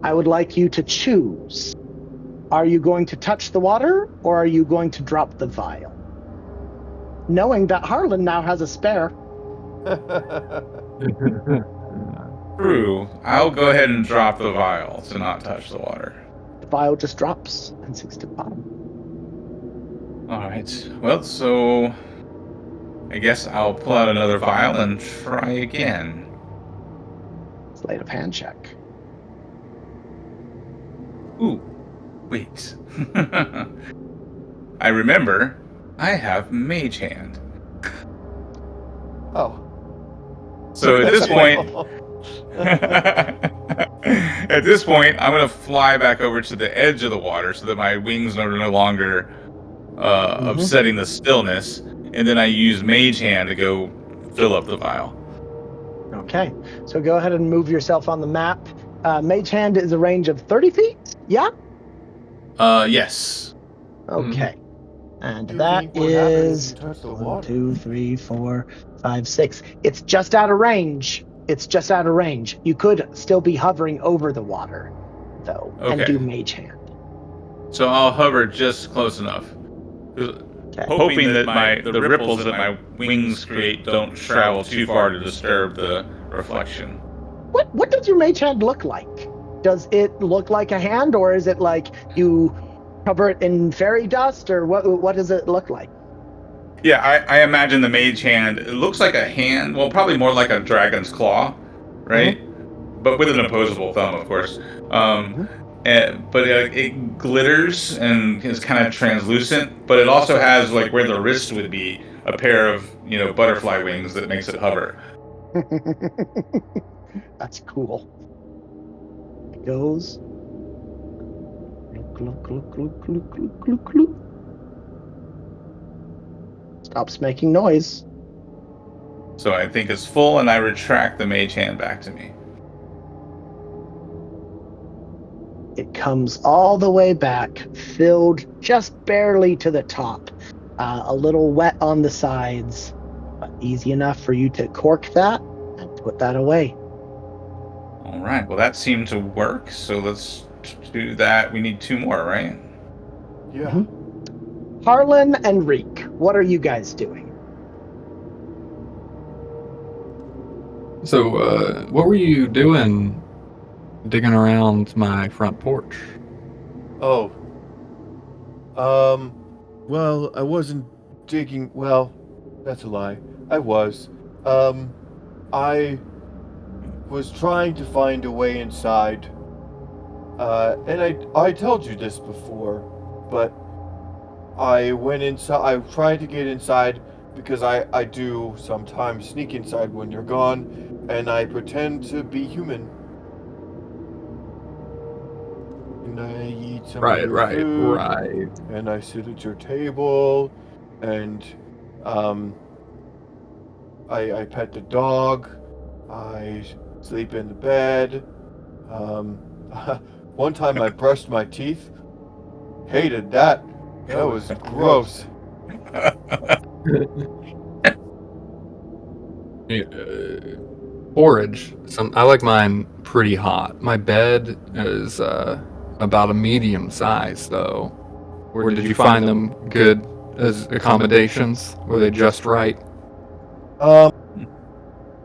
I would like you to choose. Are you going to touch the water, or are you going to drop the vial? Knowing that Harlan now has a spare. True. I'll go ahead and drop the vial to not touch the water. The vial just drops and sinks to the bottom. Alright. Well, so I guess I'll pull out another vial and try again. Sleight of hand check. Ooh. Wait. I remember I have Mage Hand. Oh. So at this point, I'm going to fly back over to the edge of the water so that my wings are no longer upsetting the stillness. And then I use Mage Hand to go fill up the vial. Okay, so go ahead and move yourself on the map. Mage Hand is a range of 30 feet? Yeah? Yes. Okay. And You that think what happens is if you touch the 1, water? 2, 3, 4, 5, 6. It's just out of range. You could still be hovering over the water, though, and Okay. do Mage Hand. So I'll hover just close enough. Hoping that the ripples that my wings create don't travel too far to disturb the reflection. What does your Mage Hand look like? Does it look like a hand, or is it like you cover it in fairy dust, or what does it look like? Yeah, I imagine the Mage Hand. It looks like a hand. Well, probably more like a dragon's claw, right? But with an opposable thumb, of course. But it glitters and is kind of translucent. But it also has, like, where the wrist would be, a pair of butterfly wings that makes it hover. That's cool. It goes. Look, look. Stops making noise. So I think it's full, and I retract the Mage Hand back to me. It comes all the way back, filled just barely to the top. A little wet on the sides, but easy enough for you to cork that and put that away. All right. Well, that seemed to work. So let's do that. We need 2 more, right? Yeah. Harlan and Reek, what are you guys doing? So, what were you doing digging around my front porch? Oh. Well, I wasn't digging. Well, that's a lie. I was. I was trying to find a way inside. And I told you this before, but I went inside. I tried to get inside because I do sometimes sneak inside when you're gone, and I pretend to be human. And I eat some of your food, Right. and I sit at your table, and I pet the dog. I sleep in the bed. One time I brushed my teeth. Hated that. That was gross. Porridge. I like mine pretty hot. My bed is about a medium size, though. Where did you find them good as accommodations? Were they just right? I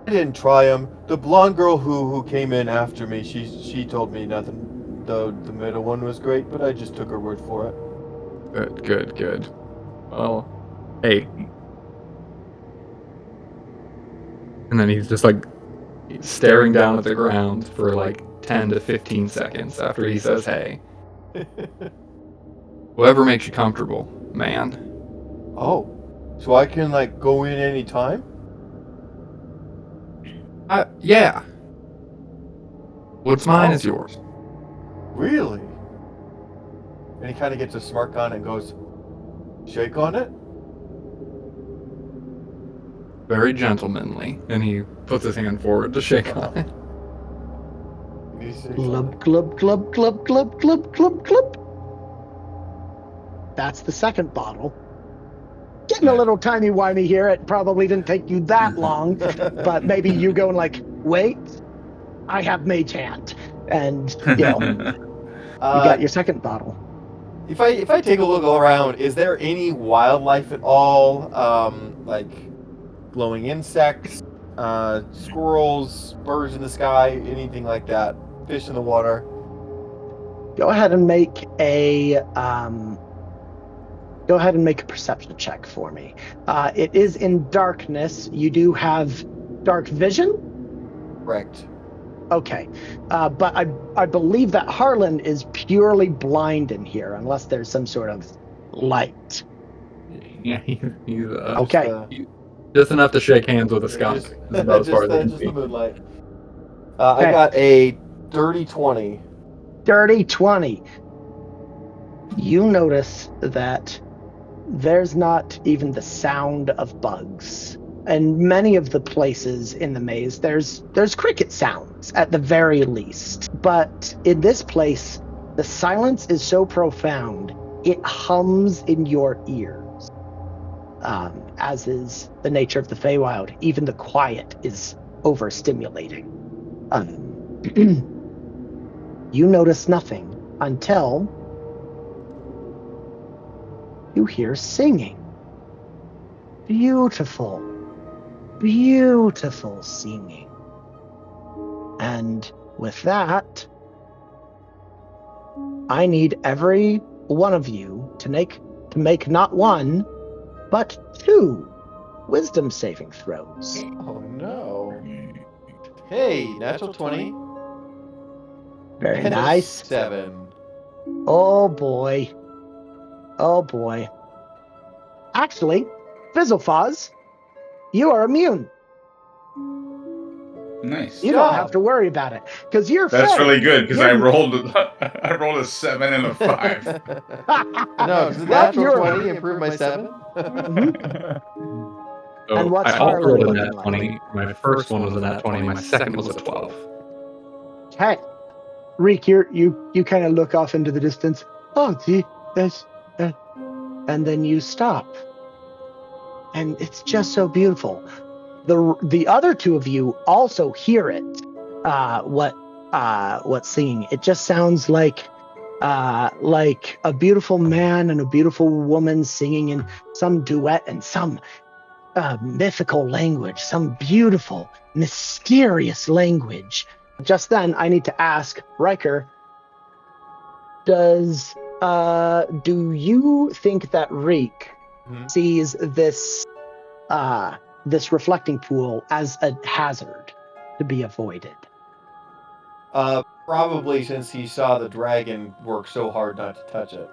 didn't try them. The blonde girl who came in after me, she told me nothing. The middle one was great, but I just took her word for it. Good. Well, hey. And then he's just like staring down at the ground for like 10 to 15 seconds after he says, hey. Whatever makes you comfortable, man. Oh, so I can like go in any time? Yeah. What's mine is yours. Really? And he kind of gets a smirk on it and goes, shake on it? Very gentlemanly. And he puts his hand forward to shake on it. He says, Glub, glub, glub, glub, glub, glub, glub, glub. That's the second bottle. Getting a little timey-wimey here. It probably didn't take you that long, but maybe you go and like, wait, I have mage hand. And, you got your second bottle. If I take a look around, is there any wildlife at all? Like glowing insects, squirrels, birds in the sky, anything like that? Fish in the water? Go ahead and make a perception check for me. It is in darkness. You do have dark vision? Correct. Okay. But I believe that Harlan is purely blind in here, unless there's some sort of light. Yeah, he's Okay. just enough to shake hands with a skunk. Just The the moonlight. I got a dirty 20. Dirty 20. You notice that there's not even the sound of bugs. And many of the places in the maze, there's cricket sounds at the very least. But in this place, the silence is so profound, it hums in your ears. As is the nature of the Feywild, even the quiet is overstimulating. You notice nothing until you hear singing. Beautiful, beautiful singing. And with that, I need every one of you to make not one, but 2 wisdom saving throws. Oh no. Hey, natural 20. Very And a nice. 7. Oh boy. Oh boy. Actually, Fizzlefuzz, you are immune. Nice. You don't have to worry about it because you're. That's fed. really good because I You're- rolled a 7 and a 5. No, does the natural 20 improve my 7? So And what's I also Harlan rolled a looking nat like? 20. My first one was a nat 20. My second was a 12. Hey, Reek, you kind of look off into the distance. Oh, gee, there's, and then you stop, and it's just so beautiful. The other 2 of you also hear it. What's singing? It just sounds like a beautiful man and a beautiful woman singing in some duet and some mythical language, some beautiful, mysterious language. Just then, I need to ask Ryker, do you think that Reek sees this reflecting pool as a hazard to be avoided? Probably, since he saw the dragon work so hard not to touch it.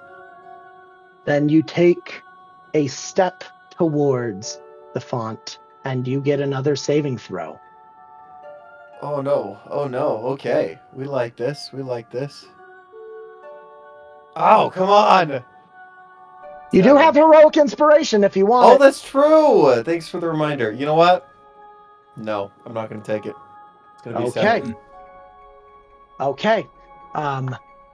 Then you take a step towards the font, and you get another saving throw. Oh no. Okay. We like this. Oh, come on. You do have heroic inspiration if you want. Oh, that's true. Thanks for the reminder. You know what? No, I'm not going to take it. It's going to be Okay. 7. Okay.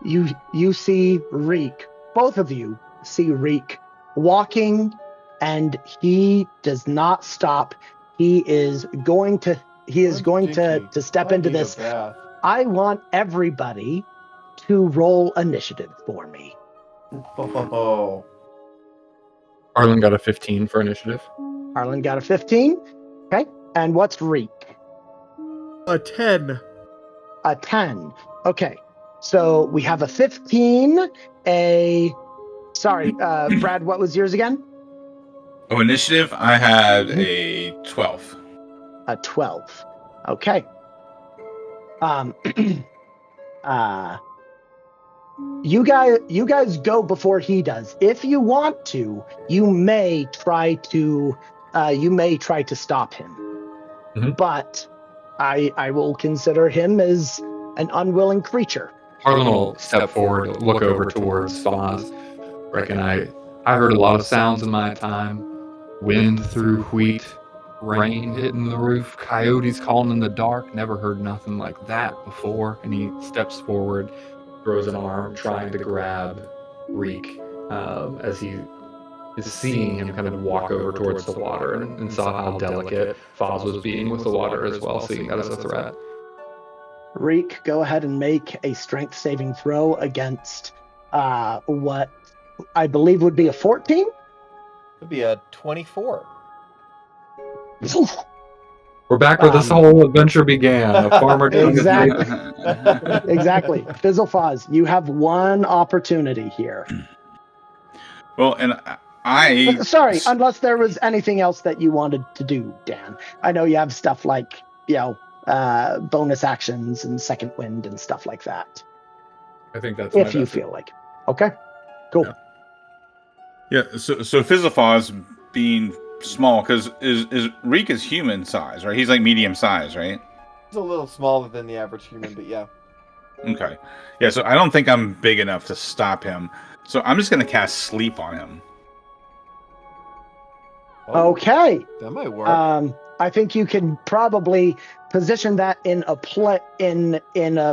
You see Reek. Both of you see Reek walking, and he does not stop. He is going to step into this. I want everybody to roll initiative for me. Oh. Harlan got a 15 for initiative. Harlan got a 15. Okay. And what's Reek? A 10. A 10. Okay. So we have a 15, Brad, what was yours again? Oh, initiative, I had a 12. A 12. Okay. You guys go before he does. If you want to, you may try to stop him. Mm-hmm. But I will consider him as an unwilling creature. Harlan will step forward, look over towards Foz. Reckon I heard a lot of sounds in my time. Wind through wheat, rain hitting the roof, coyotes calling in the dark. Never heard nothing like that before. And he steps forward, throws an arm, trying to grab Reek, as he is seeing him kind of walk over towards the water and saw how delicate Foz was being with the water as well, seeing that as a threat. Reek, go ahead and make a strength saving throw against what I believe would be a 14. Could be a 24. We're back where this whole adventure began. A farmer doing Exactly. his Exactly. Fizzlefoz, you have one opportunity here. Well, and I Sorry, unless there was anything else that you wanted to do, Dan. I know you have stuff like, bonus actions and second wind and stuff like that. I think that's If you feel like. Okay, cool. Yeah. So Fizzlefoz being small, because is Reek is human size, right? He's like medium size, right? He's a little smaller than the average human, but yeah. Okay. Yeah. So I don't think I'm big enough to stop him. So I'm just gonna cast Sleep on him. Okay. That might work. I think you can probably position that in a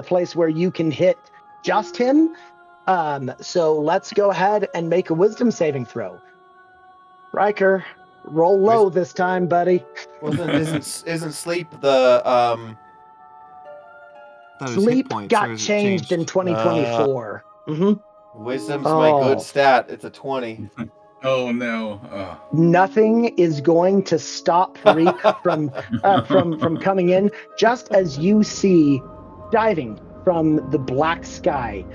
place where you can hit just him. So let's go ahead and make a wisdom saving throw. Riker, roll low this time, buddy. Well, then isn't sleep the Sleep got changed in 2024. wisdom's my good stat? It's a 20. Oh no! Nothing is going to stop Reek from coming in. Just as you see, diving from the black sky,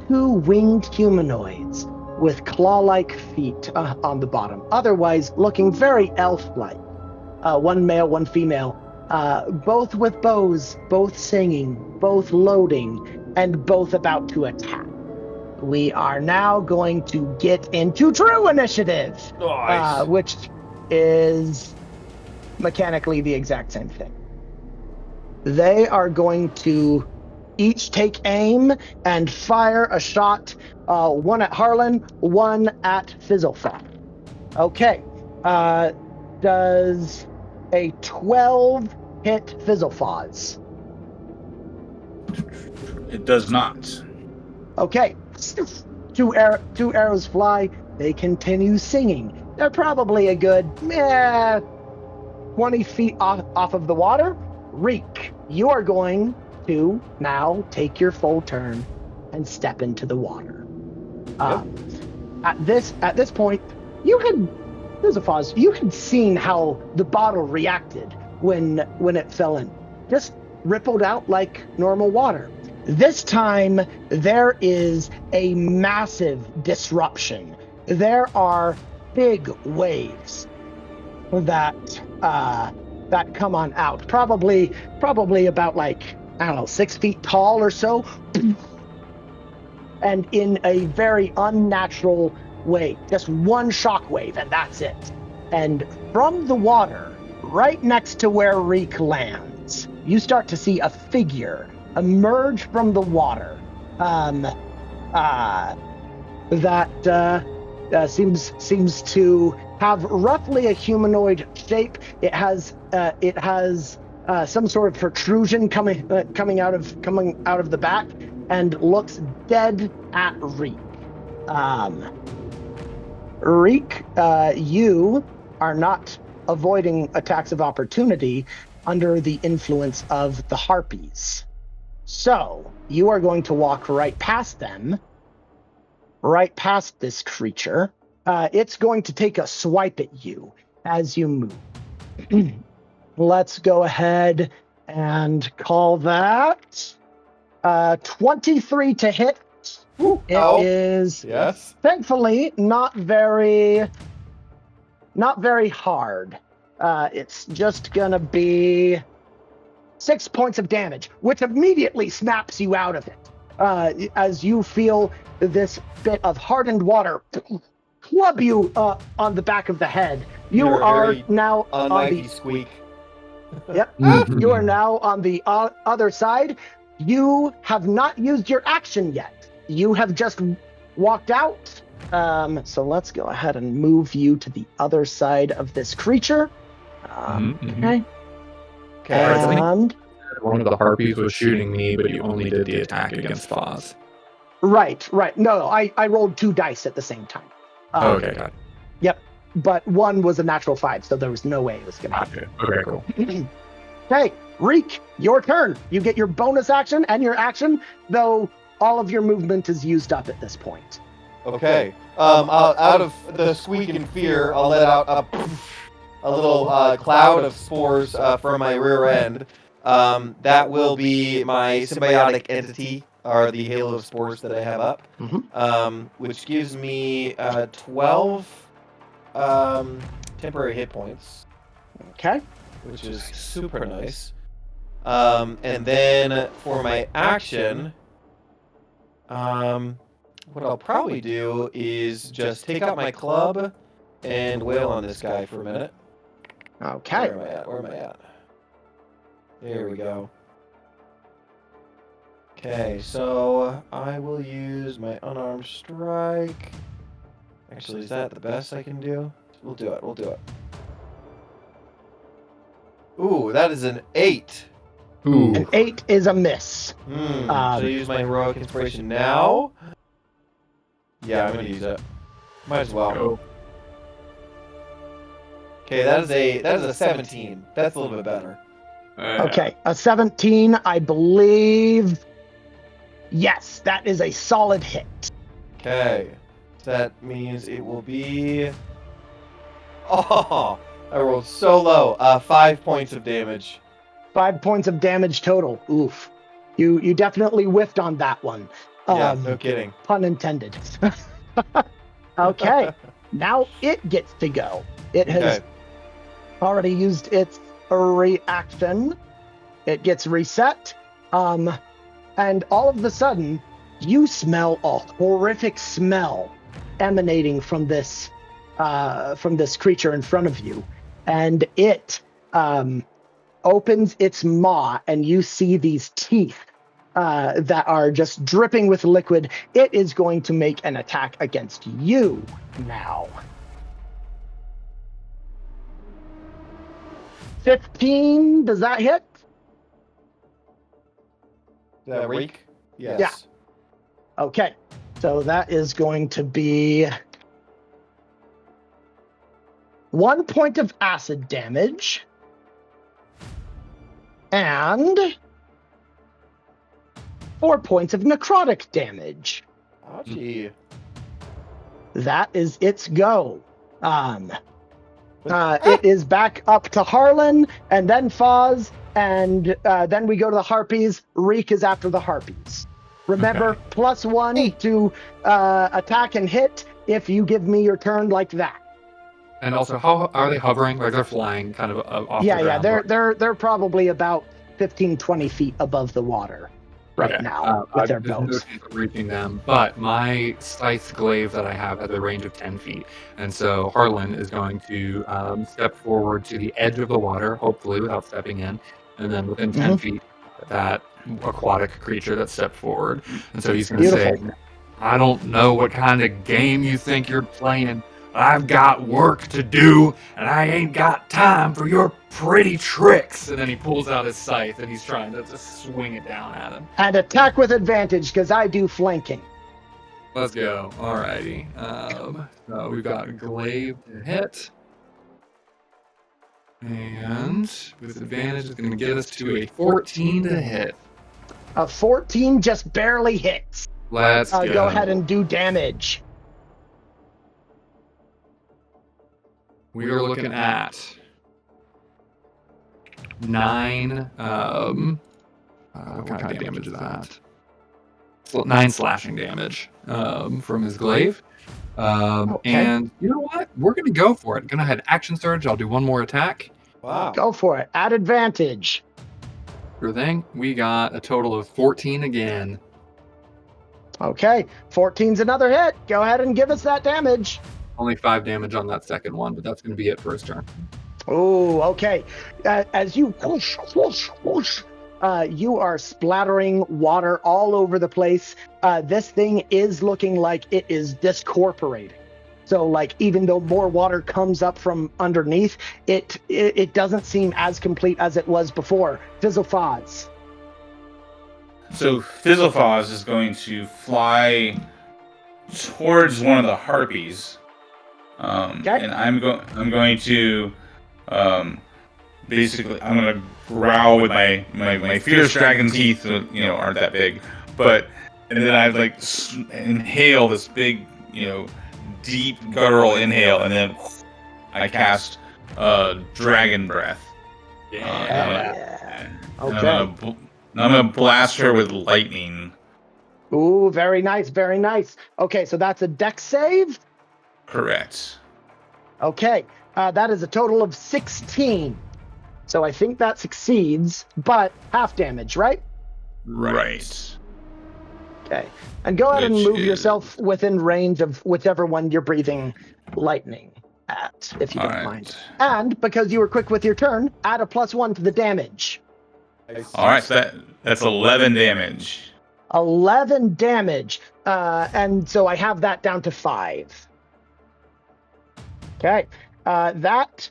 2 winged humanoids with claw-like feet on the bottom, otherwise looking very elf-like. One male, one female, both with bows, both singing, both loading, and both about to attack. We are now going to get into true initiative, Nice. which is mechanically the exact same thing. They are going to each take aim and fire a shot, one at Harlan, one at Fizzlefoz. Okay, does a 12 hit Fizzlefoz? It does not. Okay, 2 arrows fly. They continue singing. They're probably a good 20 feet off of the water. Reek, you are going to now take your full turn and step into the water. At this point, you had seen how the bottle reacted when it fell in. Just rippled out like normal water. This time, there is a massive disruption. There are big waves that come on out. Probably about 6 feet tall or so. And in a very unnatural way. Just one shock wave, and that's it. And from the water, right next to where Reek lands, you start to see a figure emerge from the water that seems to have roughly a humanoid shape. It has some sort of protrusion coming out of the back, and looks dead at Reek. Reek, you are not avoiding attacks of opportunity under the influence of the harpies. So, you are going to walk right past them, right past this creature. It's going to take a swipe at you as you move. Let's go ahead and call that 23 to hit. It is, yes, thankfully, not very hard. It's just gonna be 6 points of damage, which immediately snaps you out of it, as you feel this bit of hardened water club you on the back of the head. You are now on the squeak. Yep. You are now on the other side. You have not used your action yet. You have just walked out. So let's go ahead and move you to the other side of this creature. Okay. And one of the harpies was shooting me, but you only did the attack against Foz. Right. No, I rolled 2 dice at the same time. Okay, got it. Yep. But one was a natural 5, so there was no way it was going to happen. Okay, cool. Okay, Reek, your turn. You get your bonus action and your action, though all of your movement is used up at this point. Okay. Out of the squeak and fear, I'll let out a little cloud of spores from my rear end. That will be my symbiotic entity, or the halo of spores that I have up, which gives me 12 temporary hit points. Okay. Which is super nice. And then for my action, what I'll probably do is just take out my club and wail on this guy for a minute. Okay. Where am I at? There we go. Okay, so I will use my unarmed strike. Actually, is that the best I can do? We'll do it. Ooh, that is an 8. Ooh. An 8 is a miss. Should I use my heroic inspiration now? Yeah, I'm gonna use it. Might as well. Go. Okay, that is a 17. That's a little bit better. Okay, a 17, I believe. Yes, that is a solid hit. Okay, that means it will be. Oh, I rolled so low. 5 points of damage. 5 points of damage total. Oof. You definitely whiffed on that one. Yeah, no kidding. Pun intended. Okay, now it gets to go. It has already used its reaction. It gets reset. And all of a sudden, you smell a horrific smell emanating from this creature in front of you. And it opens its maw, and you see these teeth that are just dripping with liquid. It is going to make an attack against you now. 15, does that hit? Is that Reek? Yes. Yeah. Okay, so that is going to be 1 point of acid damage and 4 points of necrotic damage. Ouchie. That is its go. It is back up to Harlan, and then Foz, and then we go to the Harpies. Reek is after the Harpies. Remember, +1 to attack and hit if you give me your turn like that. And also, how are they hovering? Like they're flying kind of off the ground? They're probably about 15, 20 feet above the water right now with their there's no boats. chance of reaching them, but my scythe glaive that I have has a range of 10 feet. And so Harlan is going to step forward to the edge of the water, hopefully without stepping in, and then within 10 feet, that aquatic creature that stepped forward. And so he's going to say, I don't know what kind of game you think you're playing. I've got work to do, and I ain't got time for your pretty tricks. And then he pulls out his scythe, and he's trying to just swing it down at him. And attack with advantage, because I do flanking. Let's go. Alrighty. So we've got a glaive to hit. And with advantage, it's going to get us to a 14 to hit. A 14 just barely hits. Let's go. Go ahead and do damage. We are looking at 9. What kind of damage is that? 9 slashing damage from his glaive. And you know what? We're going to go for it. Going to have action surge. I'll do one more attack. Wow. Go for it. At advantage. Sure thing. We got a total of 14 again. Okay. 14's another hit. Go ahead and give us that damage. Only 5 damage on that second one, but that's going to be it for his turn. Oh, okay. As you whoosh, whoosh, whoosh, you are splattering water all over the place. This thing is looking like it is discorporating. So, like, even though more water comes up from underneath, it doesn't seem as complete as it was before. Fizzle Foz. So Fizzlefaws is going to fly towards one of the harpies, and I'm going to basically I'm going to growl with my fierce dragon teeth, aren't that big, and then I like inhale this big, deep guttural inhale, and then I cast dragon breath. Okay. I'm gonna blast her with lightning. Ooh, very nice, very nice. Okay, so that's a dex save. Correct. Okay, that is a total of 16. So I think that succeeds, but half damage, right? Right. Okay, and go ahead and Which move is- yourself within range of whichever one you're breathing lightning at, if you don't Alright. mind. And because you were quick with your turn, add a +1 to the damage. All right, so that's 11 damage. 11 damage, and so I have that down to 5. Okay, that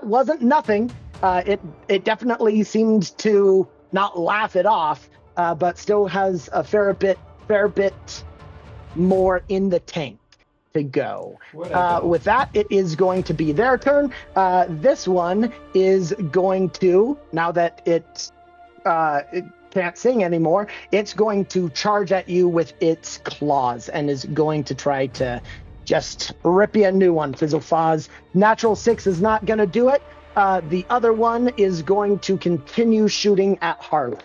wasn't nothing. It definitely seemed to not laugh it off, but still has a fair bit more in the tank to go. With that, it is going to be their turn. This one is going to, now that it can't sing anymore, it's going to charge at you with its claws and is going to try to just rip you a new one. Fizzlefaws. Natural 6 is not going to do it. The other one is going to continue shooting at Harlan.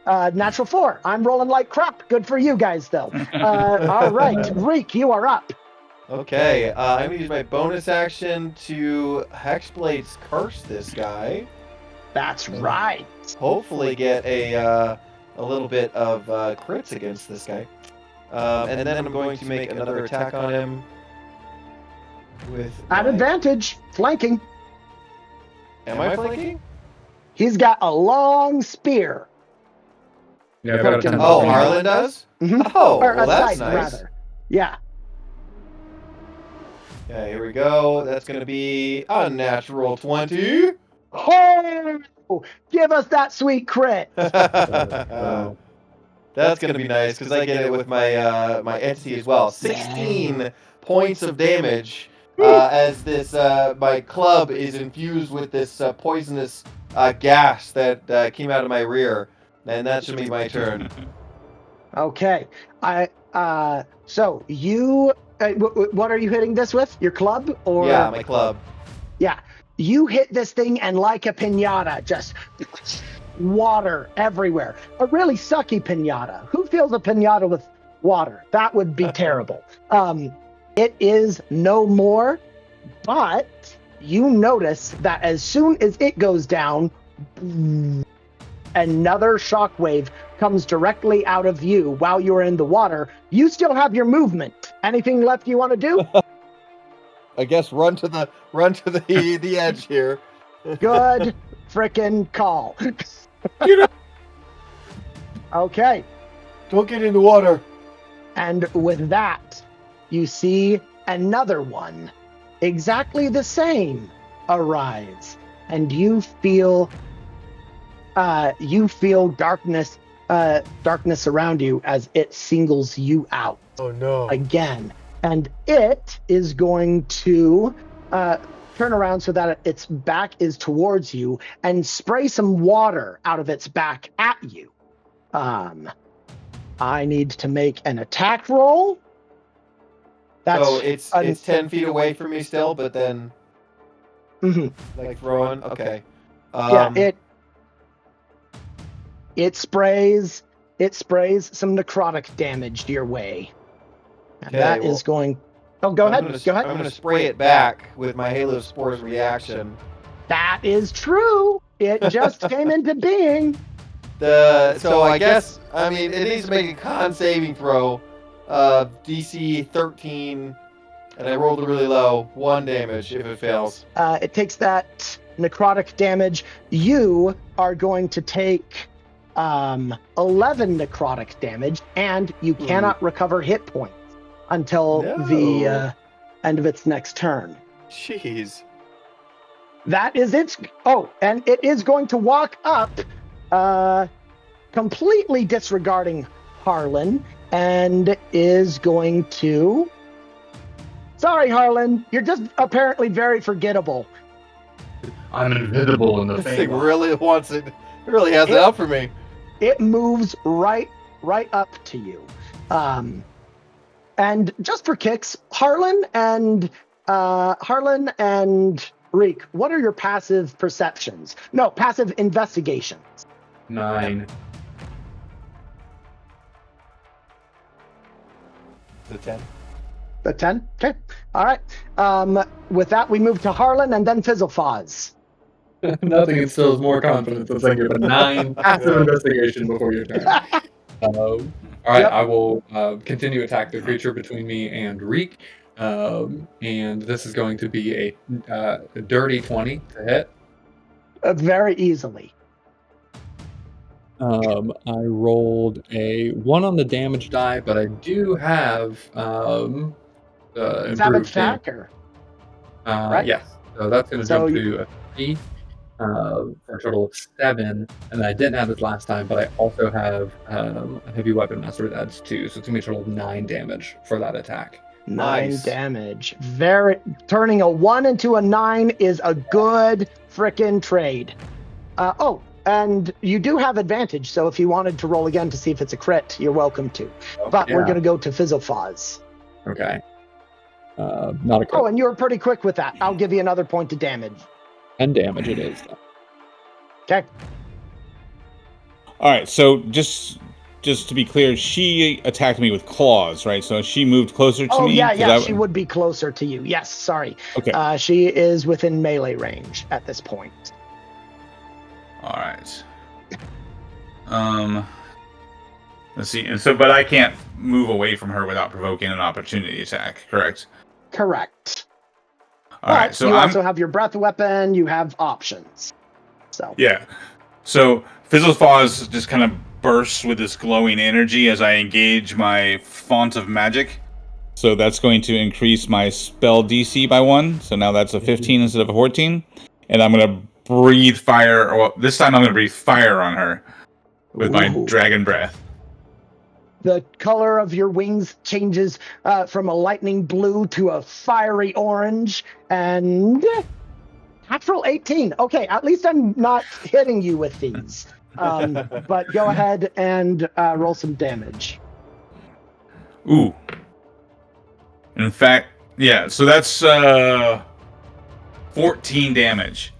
Natural 4. I'm rolling like crap. Good for you guys, though. All right, Reek, you are up. Okay, I'm gonna use my bonus action to Hexblade's curse this guy. That's right. Hopefully get a little bit of crits against this guy. And then I'm going to make another attack on him with At my- advantage, flanking. Am I flanking? He's got a long spear. Yeah, I've got a 10 Oh, foot Harlan does? Mhm. Oh, Or well a that's scythe, nice. rather. Yeah. Okay, here we go. That's gonna be a natural 20. Oh, give us that sweet crit. Wow. That's gonna be nice because I get it with my my entity as well. 16 points of damage as this my club is infused with this poisonous gas that came out of my rear, and that should be my turn. Okay. So you, what are you hitting this with? Your club or? Yeah, my club. Yeah. You hit this thing and like a piñata, just water everywhere. A really sucky piñata. Who fills a piñata with water? That would be terrible. It is no more, but you notice that as soon as it goes down, another shockwave comes directly out of you while you're in the water. You still have your movement. Anything left you want to do? I guess run to the edge here. Good frickin' call. Okay. Don't get in the water. And with that, you see another one, exactly the same, arise. And you feel darkness around you as it singles you out Oh no. again. And it is going to turn around so that its back is towards you and spray some water out of its back at you. I need to make an attack roll. So it's 10 feet away from me still, but then Mhm. like throwing. Okay. Yeah, it sprays some necrotic damage your way. And Okay, that well, is going. Oh, go ahead. Go ahead. I'm gonna spray it back with my Halo Spores reaction. That is true. It just came into being. So I guess it needs to make a con saving throw of DC 13, and I rolled it really low. 1 damage if it fails. It takes that necrotic damage. You are going to take 11 necrotic damage, and you cannot recover hit points until the end of its next turn. Jeez. That is its. Oh, and it is going to walk up completely disregarding Harlan and is going to... Sorry, Harlan, you're just apparently very forgettable. I'm invisible in the This thing Feywild. really wants it. It really has it out for me. It moves right up to you. And just for kicks, Harlan and Reek, what are your passive perceptions? No, passive investigations. 9. The 10. The 10? Okay. All right. With that, we move to Harlan and then Fizzlefuzz. Nothing instills more confidence than saying you have a 9 passive investigation before your turn. All right, Yep. I will continue to attack the creature between me and Reek. And this is going to be a dirty 20 to hit. Very easily. I rolled a 1 on the damage die, but I do have Savage improved damage. attacker. Right? Yes, so that's going to So jump to a 3 for a total of 7. And I didn't have this last time, but I also have a heavy weapon master that adds 2, so it's going to be a total of 9 damage for that attack. 9 Nice. damage. Turning a 1 into a 9 is a good frickin' trade. And you do have advantage, so if you wanted to roll again to see if it's a crit, you're welcome to. But we're Yeah. going to go to Fizzlefuzz. Okay. Not a crit. Oh, and you were pretty quick with that. I'll give you another point of damage. 10 damage it is. Okay. All right, so just to be clear, she attacked me with claws, right? So she moved closer to Oh, me. yeah, she would be closer to you. Yes, sorry. Okay. She is within melee range at this point. All right. Let's see. And so, but I can't move away from her without provoking an opportunity attack, correct? Correct. All right. So you I'm also have your breath weapon. You have options. So. yeah. So Fizzlefuzz just kind of bursts with this glowing energy as I engage my font of magic. So that's going to increase my spell DC by 1. So now that's a 15 instead of a 14. And I'm going to breathe fire. Well, this time I'm going to breathe fire on her with my Ooh. dragon breath. The color of your wings changes from a lightning blue to a fiery orange, and natural 18. Okay, at least I'm not hitting you with these. But go ahead and roll some damage. Ooh. In fact, yeah, so that's 14 damage.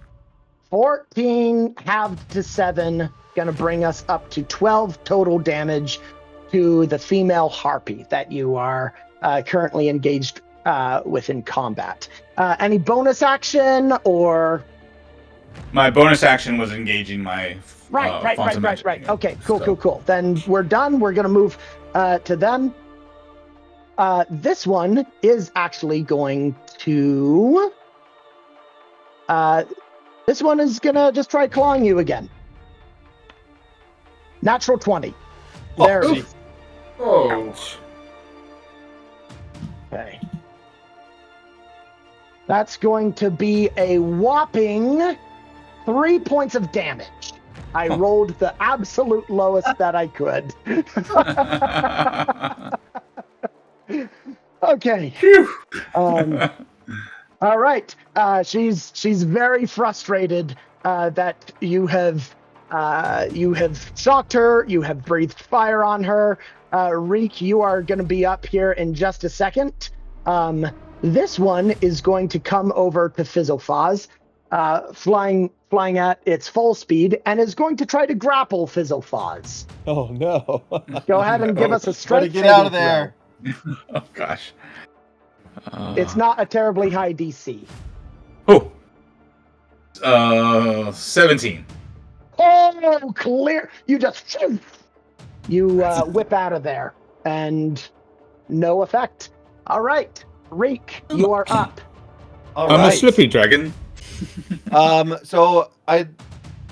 14 halved to 7, gonna bring us up to 12 total damage to the female harpy that you are currently engaged with in combat. Any bonus action or... My bonus action was engaging my Right. font of magic. Okay, cool, So- cool. Then we're done. We're gonna move to them. This one is actually going to... this one is gonna just try clawing you again. Natural 20. There it is. Oh. Okay. That's going to be a whopping 3 points of damage. I rolled the absolute lowest that I could. Okay. All right. She's very frustrated that you have shocked her. You have breathed fire on her. Reek, you are going to be up here in just a second. This one is going to come over to Fizzlefuzz, flying at its full speed, and is going to try to grapple Fizzlefuzz. Oh no! Go ahead and give us a Try to strength get out of saving there. Oh gosh. throw. It's not a terribly high DC. 17. Oh, clear! You just whip out of there, and no effect. All right, Reek, you are up. All I'm right. a slippery dragon. So I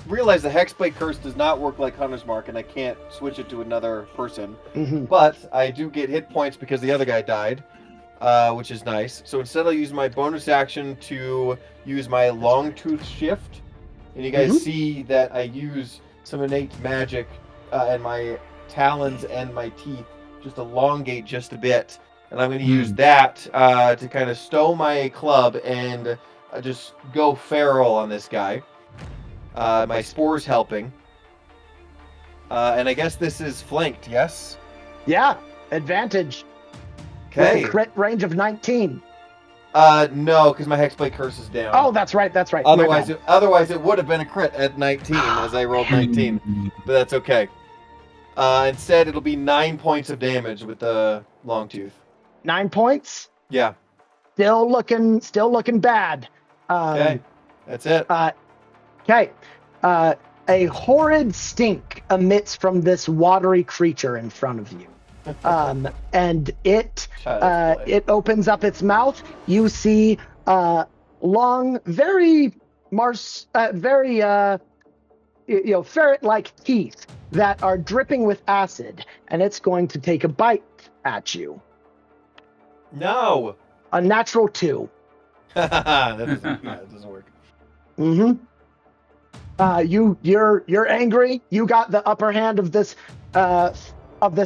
realize the Hexblade Curse does not work like Hunter's Mark, and I can't switch it to another person. Mhm. But I do get hit points because the other guy died, which is nice. So instead I'll use my bonus action to use my Long Tooth Shift. And you guys see that I use some innate magic and my talons and my teeth just elongate just a bit. And I'm going to use that to kind of stow my club and just go feral on this guy. My spore's helping. And I guess this is flanked, yes? Yeah, advantage. Okay. With a crit range of 19. No, because my Hexblade curse is down. Oh, that's right. Otherwise it would have been a crit at 19, as I rolled 19. But that's okay. Instead, it'll be 9 points of damage with the long tooth. 9 points. Yeah. Still looking bad. Okay. That's it. Okay. A horrid stink emits from this watery creature in front of you. And it opens up its mouth. You see long, very ferret-like teeth that are dripping with acid, and it's going to take a bite at you. No. A natural 2. That doesn't work. Mm-hmm. You're angry. You got the upper hand of this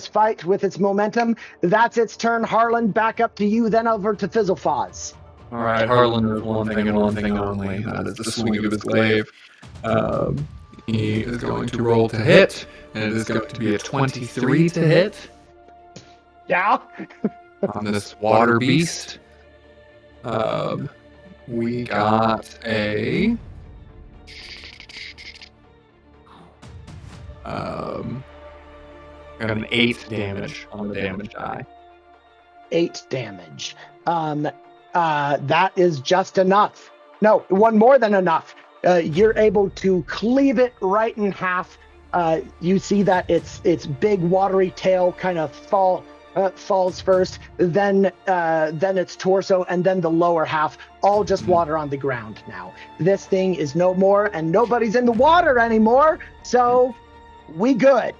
fight with its momentum. That's its turn. Harlan, back up to you, then over to Fizzlefaz. All right, Harlan does one thing and one thing only. That is the swing of his glaive. He is going to roll to hit, and it is going to be a 23 to hit. Yeah. On this water beast. We got a... got an 8 damage on the damage die. 8 damage. That is just enough. No, one more than enough. You're able to cleave it right in half. You see that its big watery tail kind of falls first, then its torso, and then the lower half, all just water on the ground now. This thing is no more, and nobody's in the water anymore, so we good.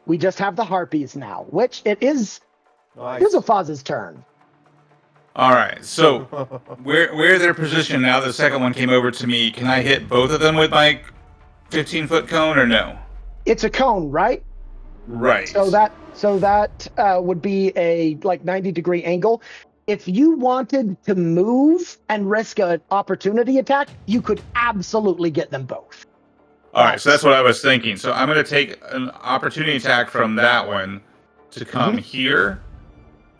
We just have the harpies now, which it is Fizzlefaz's turn. All right, so where they're positioned now, the second one came over to me. Can I hit both of them with my 15-foot cone or no? It's a cone, right? Right. So that would be a 90-degree angle. If you wanted to move and risk an opportunity attack, you could absolutely get them both. All right, so that's what I was thinking. So I'm going to take an opportunity attack from that one to come here,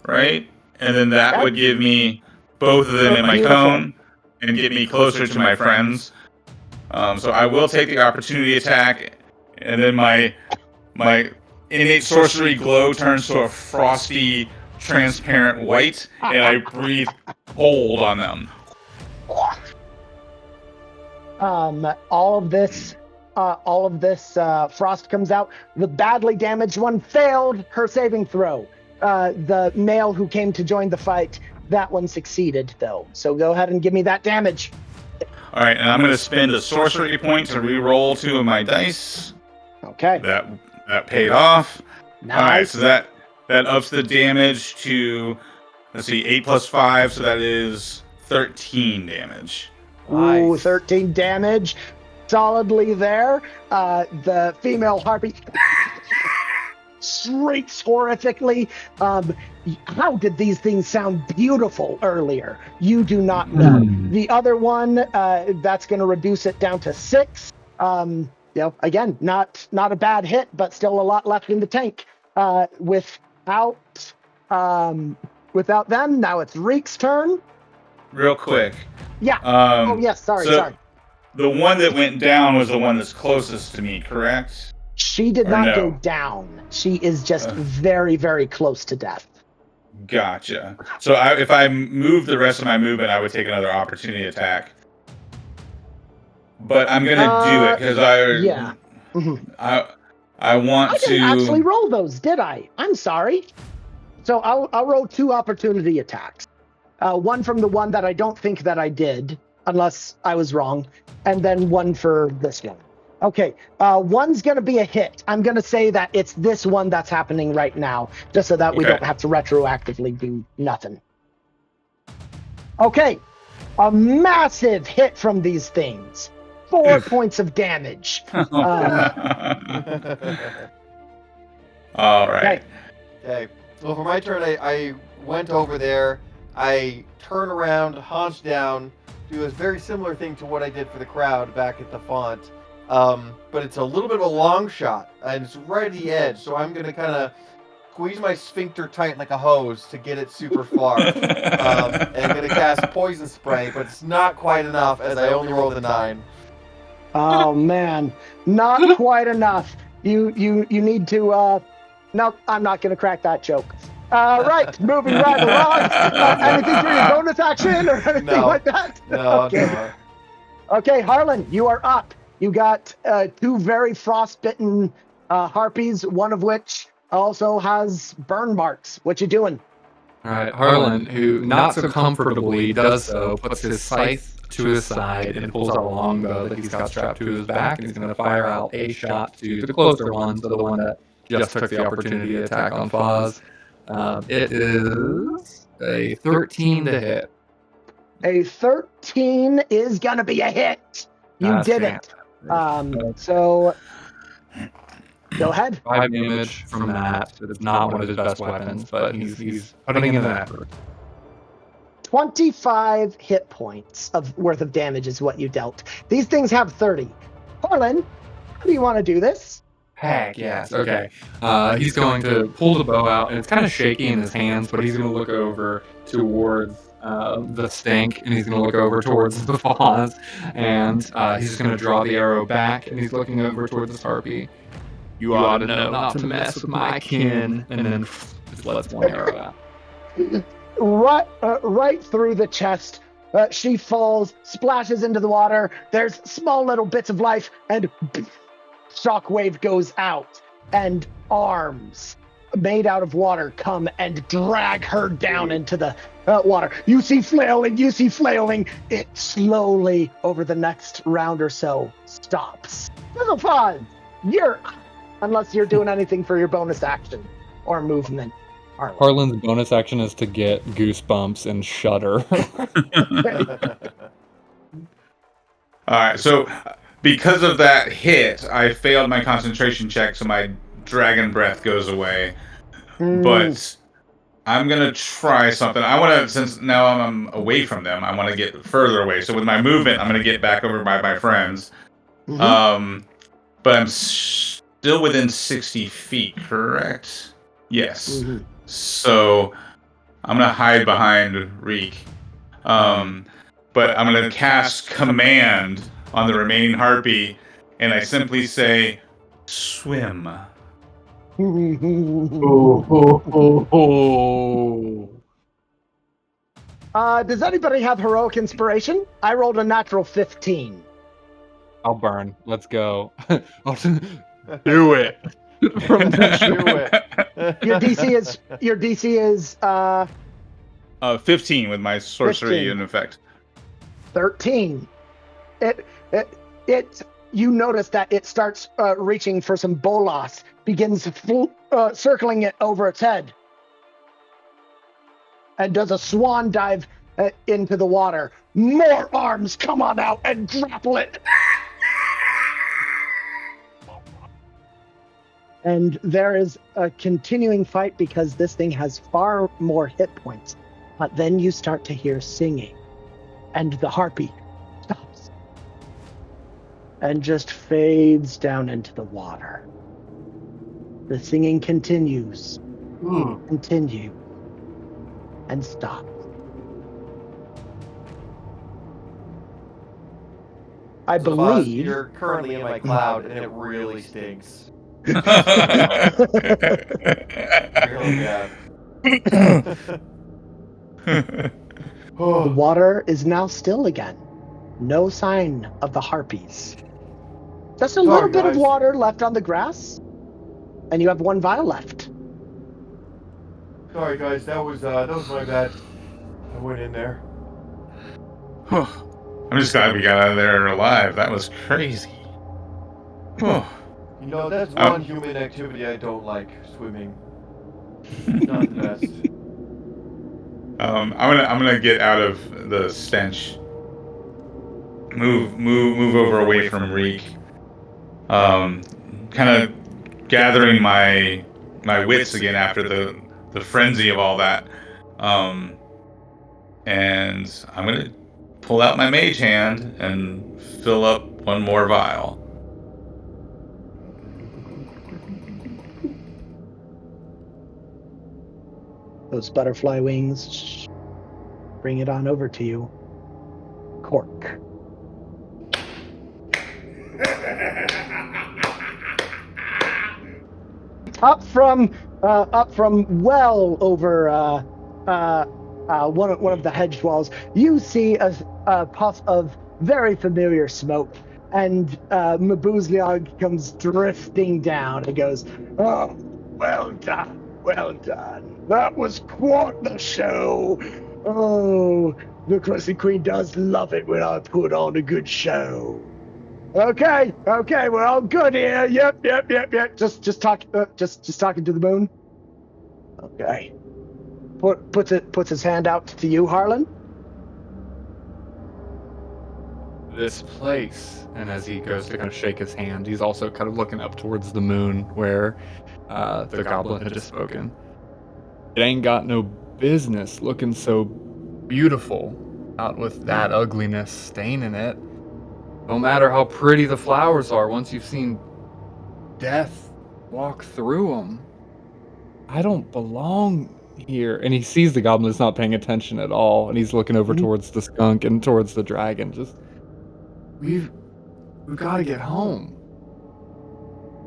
right? And then that would give me both of them in my cone and get me closer to my friends. So I will take the opportunity attack, and then my innate sorcery glow turns to a frosty, transparent white, and I breathe cold on them. All of this frost comes out. The badly damaged one failed her saving throw. The male who came to join the fight, that one succeeded, though. So go ahead and give me that damage. All right, and I'm going to spend a sorcery point to re-roll 2 of my dice. Okay. That paid off. Nice. All right, so that ups the damage to, let's see, 8 plus 5, so that is 13 damage. Ooh, 13 damage. Solidly there. The female harpy shrieks horrifically. How did these things sound beautiful earlier? You do not know. The other one, that's going to reduce it down to 6. Again, not a bad hit, but still a lot left in the tank. Without them, now it's Reek's turn. Real quick. Yeah. Yes. Sorry. The one that went down was the one that's closest to me, correct? She did not go down. She is just very, very close to death. Gotcha. So if I move the rest of my movement, I would take another opportunity attack. But I'm gonna do it because I want to. I didn't actually roll those, did I? I'm sorry. So I'll roll 2 opportunity attacks. One from the one that I don't think that I did, unless I was wrong, and then one for this one. Okay, one's going to be a hit. I'm going to say that it's this one that's happening right now, just so that we don't have to retroactively do nothing. Okay, a massive hit from these things. 4 points of damage. All right. Okay. So for my turn, I went over there. I turn around, haunch down, do a very similar thing to what I did for the crowd back at the font. But it's a little bit of a long shot, and it's right at the edge. So I'm going to kind of squeeze my sphincter tight like a hose to get it super far. And I'm going to cast Poison Spray, but it's not quite enough as I only rolled a 9. Oh man, not quite enough. You need to. No, I'm not going to crack that joke. Right, moving right along. Anything for your bonus action or anything like that? No, okay. no. Okay, Harlan, you are up. You got 2 very frostbitten harpies, one of which also has burn marks. What you doing? All right, Harlan, who not so comfortably does so, puts his scythe to his side and pulls out a longbow that he's got strapped to his back, and he's going to fire out a shot to the closer one, so the one that just took the opportunity to attack on Foz. It is a 13 to hit. A 13 is going to be a hit. You did it. So go ahead. 5 damage from that. It's not one of his best weapons, but he's putting in the effort. 25 hit points worth of damage is what you dealt. These things have 30. Harlan, how do you want to do this? Heck yes. Okay. He's going to pull the bow out, and it's kind of shaky in his hands, but he's going to look over towards the stink, and he's going to look over towards the Foz, and he's just going to draw the arrow back, and he's looking over towards the harpy. You ought to know not to mess with my kin, and then just lets one arrow out. Right through the chest. She falls, splashes into the water. There's small little bits of life, and shockwave goes out, and arms made out of water come and drag her down into the water. You see flailing. It slowly, over the next round or so, stops. Little Foz, you're up, unless you're doing anything for your bonus action or movement. Harlan's bonus action is to get goosebumps and shudder. All right, so because of that hit, I failed my concentration check, so my dragon breath goes away. But I'm going to try something. I want to, since now I'm away from them, I want to get further away. So with my movement, I'm going to get back over by my friends. But I'm still within 60 feet, correct? Yes. So I'm going to hide behind Reek. But I'm going to cast Command on the remaining harpy, and I simply say, swim. Does anybody have heroic inspiration? I rolled a natural 15. I'll burn. Let's go. Do it. Your DC is 15 with my sorcery 15. in effect. 13. You notice that it starts reaching for some bolas, begins circling it over its head, and does a swan dive into the water. More arms come on out and grapple it. And there is a continuing fight because this thing has far more hit points. But then you start to hear singing, and the harpy stops and just fades down into the water. The singing continues, and stops. I believe you're currently in my cloud, and it really stinks. Really bad. the water is now still again. No sign of the harpies. Just a little bit of water left on the grass, and you have 1 vial left. Sorry, guys. That was my bad. I went in there. I'm just glad we got out of there alive. That was crazy. You know, that's one human activity I don't like, swimming. Not the best. I'm gonna get out of the stench. move over away from Reek. Kind of gathering my wits again after the frenzy of all that. And I'm gonna pull out my mage hand and fill up one more vial. Those butterfly wings bring it on over to you. Cork. Up from well over one of the hedge walls, you see a puff of very familiar smoke, and Mabuuzliog comes drifting down and goes, "Oh, well done, well done. That was quite the show. Oh, the Crescent Queen does love it when I put on a good show. Okay, we're all good here. Yep. Just talking to the moon. Okay. Puts his hand out to you, Harlan. This place. And as he goes to kind of shake his hand, he's also kind of looking up towards the moon where the goblin had just spoken. It ain't got no business looking so beautiful out with that ugliness staining it. No matter how pretty the flowers are, once you've seen death walk through them, I don't belong here. And he sees the goblin is not paying attention at all, and he's looking over towards the skunk and towards the dragon. Just, we've got to get home.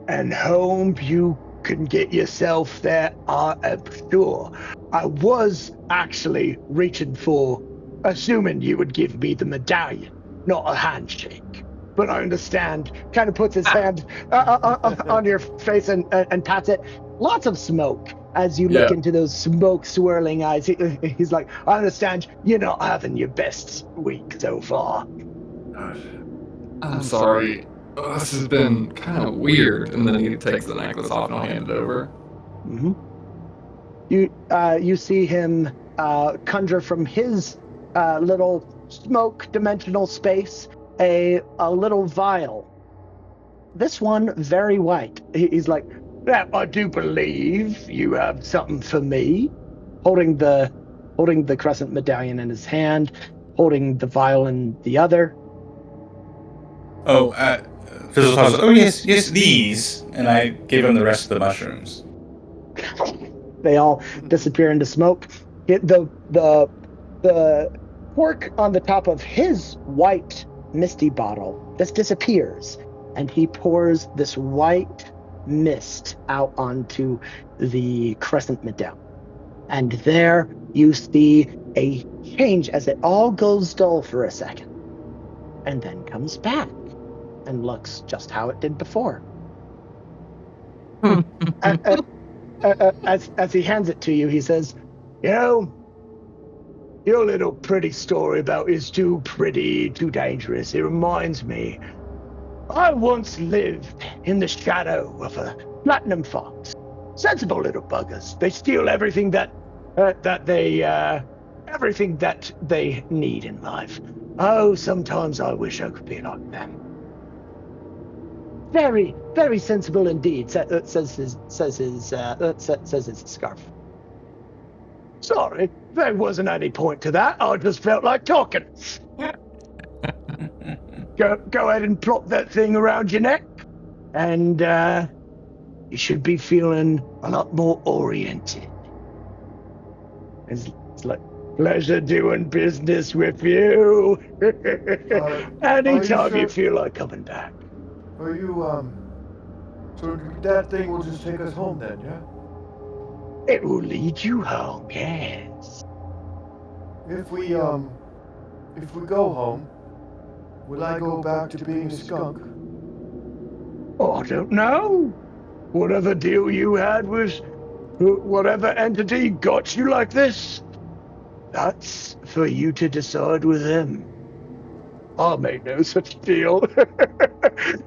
And home you can get yourself there, I am sure. I was actually reaching for, assuming you would give me the medallion, not a handshake. But I understand. Kind of puts his hand on your face and pats it. Lots of smoke as you look into those smoke swirling eyes. He's like, I understand you're not having your best week so far. I'm sorry. This has been kind of weird. And then he takes the necklace off and I'll hand it over. Mm-hmm. You see him conjure from his little smoke dimensional space a little vial. This one very white. He's like, "Yeah, I do believe you have something for me." Holding the Crescent Medallion in his hand, holding the vial in the other. Fizzle says, "Oh yes, these," and I gave him the rest of the mushrooms. They all disappear into smoke. The cork on the top of his white misty bottle just disappears, and he pours this white mist out onto the Crescent Medallion. And there you see a change as it all goes dull for a second, and then comes back and looks just how it did before. As he hands it to you, he says, "You know, your little pretty story about is too pretty, too dangerous. It reminds me, I once lived in the shadow of a platinum fox. Sensible little buggers. They steal everything that they need in life. Oh, sometimes I wish I could be like them." Very, very sensible indeed, says his scarf. "Sorry, there wasn't any point to that. I just felt like talking." Go ahead and plop that thing around your neck, and you should be feeling a lot more oriented. It's like, "Pleasure doing business with you." Anytime you feel like coming back. Are you, so that thing will just take us home then, yeah? It will lead you home, yes. If we go home, will I go back to being a skunk? Oh, I don't know. Whatever deal you had with whatever entity got you like this, that's for you to decide with them. I made no such deal.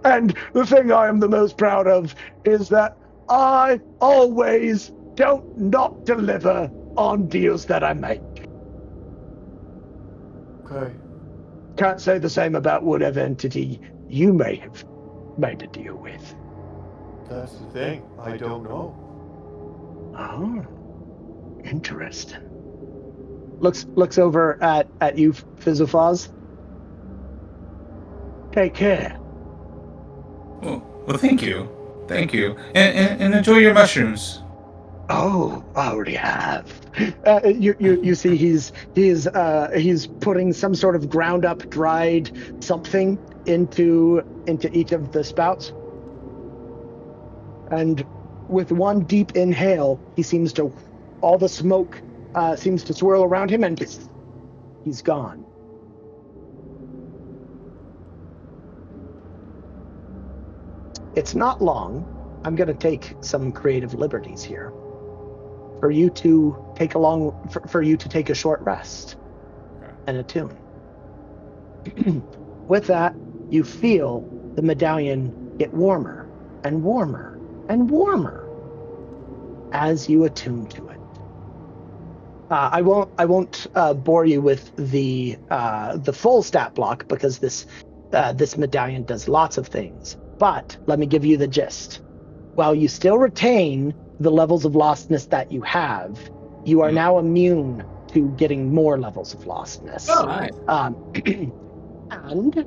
And the thing I am the most proud of is that I always don't not deliver on deals that I make. Okay. can't say the same about whatever entity you may have made a deal with. That's the thing. I don't know. Oh, interesting. Looks over at you, Fizzlefuzz. Take care. Well, thank you. Thank you. And enjoy your mushrooms. Oh, I already have. You see, he's putting some sort of ground up dried something into each of the spouts, and with one deep inhale, all the smoke seems to swirl around him, and he's gone. It's not long. I'm going to take some creative liberties here for you to take a short rest and attune. With that, you feel the medallion get warmer and warmer and warmer as you attune to it. I won't bore you with the full stat block because this medallion does lots of things. But let me give you the gist. While you still retain the levels of lostness that you have, you are now immune to getting more levels of lostness. Oh, nice. And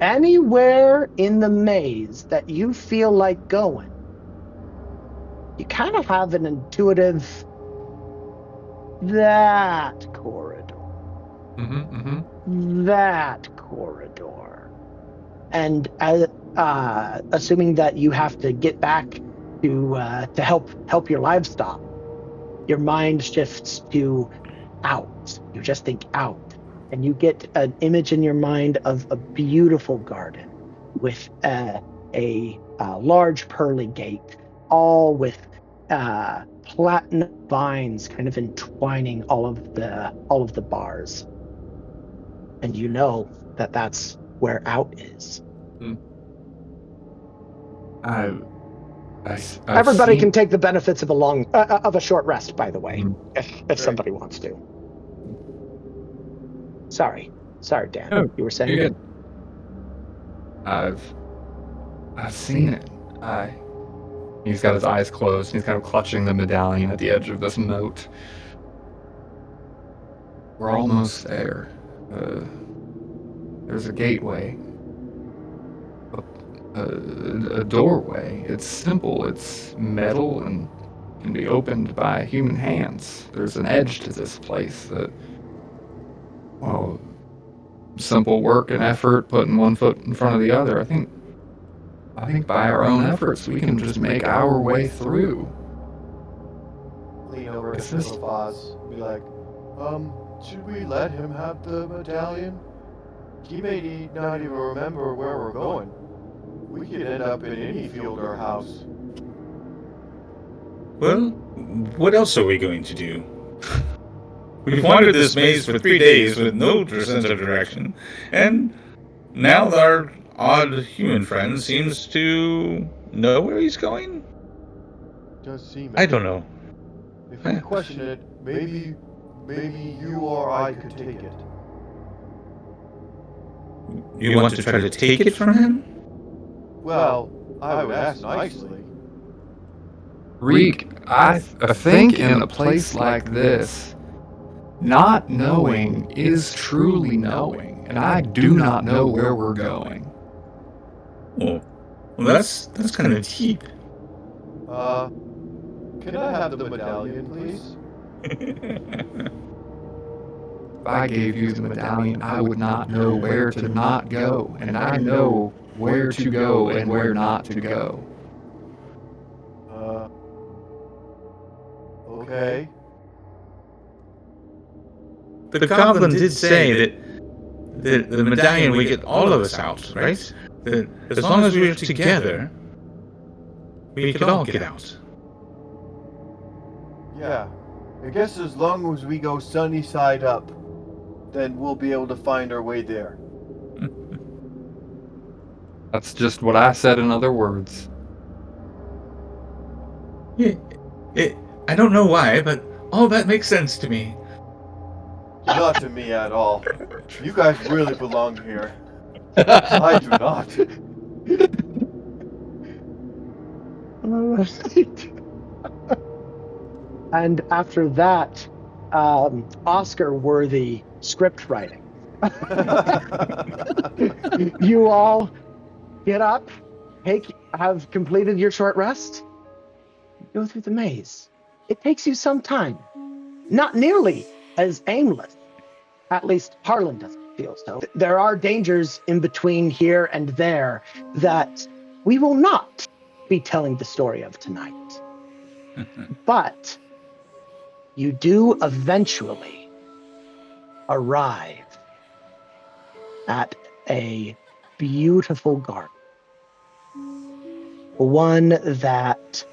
anywhere in the maze that you feel like going, you kind of have an intuitive that corridor. That corridor. And assuming that you have to get back to help your livestock, your mind shifts to out. You just think out, and you get an image in your mind of a beautiful garden with a large pearly gate, all with platinum vines kind of entwining all of the bars, and you know that that's where out is. Everybody can take the benefits of a short rest, by the way, if somebody wants to. Sorry, Dan. Oh, you were saying? You're good. I've seen it. He's got his eyes closed. He's kind of clutching the medallion at the edge of this moat. We're almost there. There's a gateway. A doorway. It's simple. It's metal and can be opened by human hands. There's an edge to this place that, well, simple work and effort, putting one foot in front of the other. I think by our own efforts, we can just make our way through. Lean over to Fizzlefuzz and be like, should we let him have the medallion? He may not even remember where we're going. We could end up in any field or house. Well, what else are we going to do? We've wandered this maze for 3 days with no sense of direction, and now our odd human friend seems to know where he's going? Does seem. I don't know. If we question it, maybe you or I could take it. You want to try to take it from him? Well, I would ask nicely. Reek, I think in a place like this, not knowing is truly knowing, and I do not know where we're going. Oh, well, that's kind of deep. Can I have the medallion, please? If I gave you the medallion, I would not know where to not go, and I know where to go and where not to go. Okay. The goblin did say that the medallion would get all of us out, right? That as long as we were together, we could all get out. Yeah. I guess as long as we go sunny side up, then we'll be able to find our way there. That's just what I said in other words. I don't know why, but all that makes sense to me. Not to me at all. You guys really belong here. I do not. Alright. And after that, Oscar-worthy script writing. You all get up, have completed your short rest, go through the maze. It takes you some time. Not nearly as aimless. At least Harlan doesn't feel so. There are dangers in between here and there that we will not be telling the story of tonight. But you do eventually arrive at a beautiful garden. One that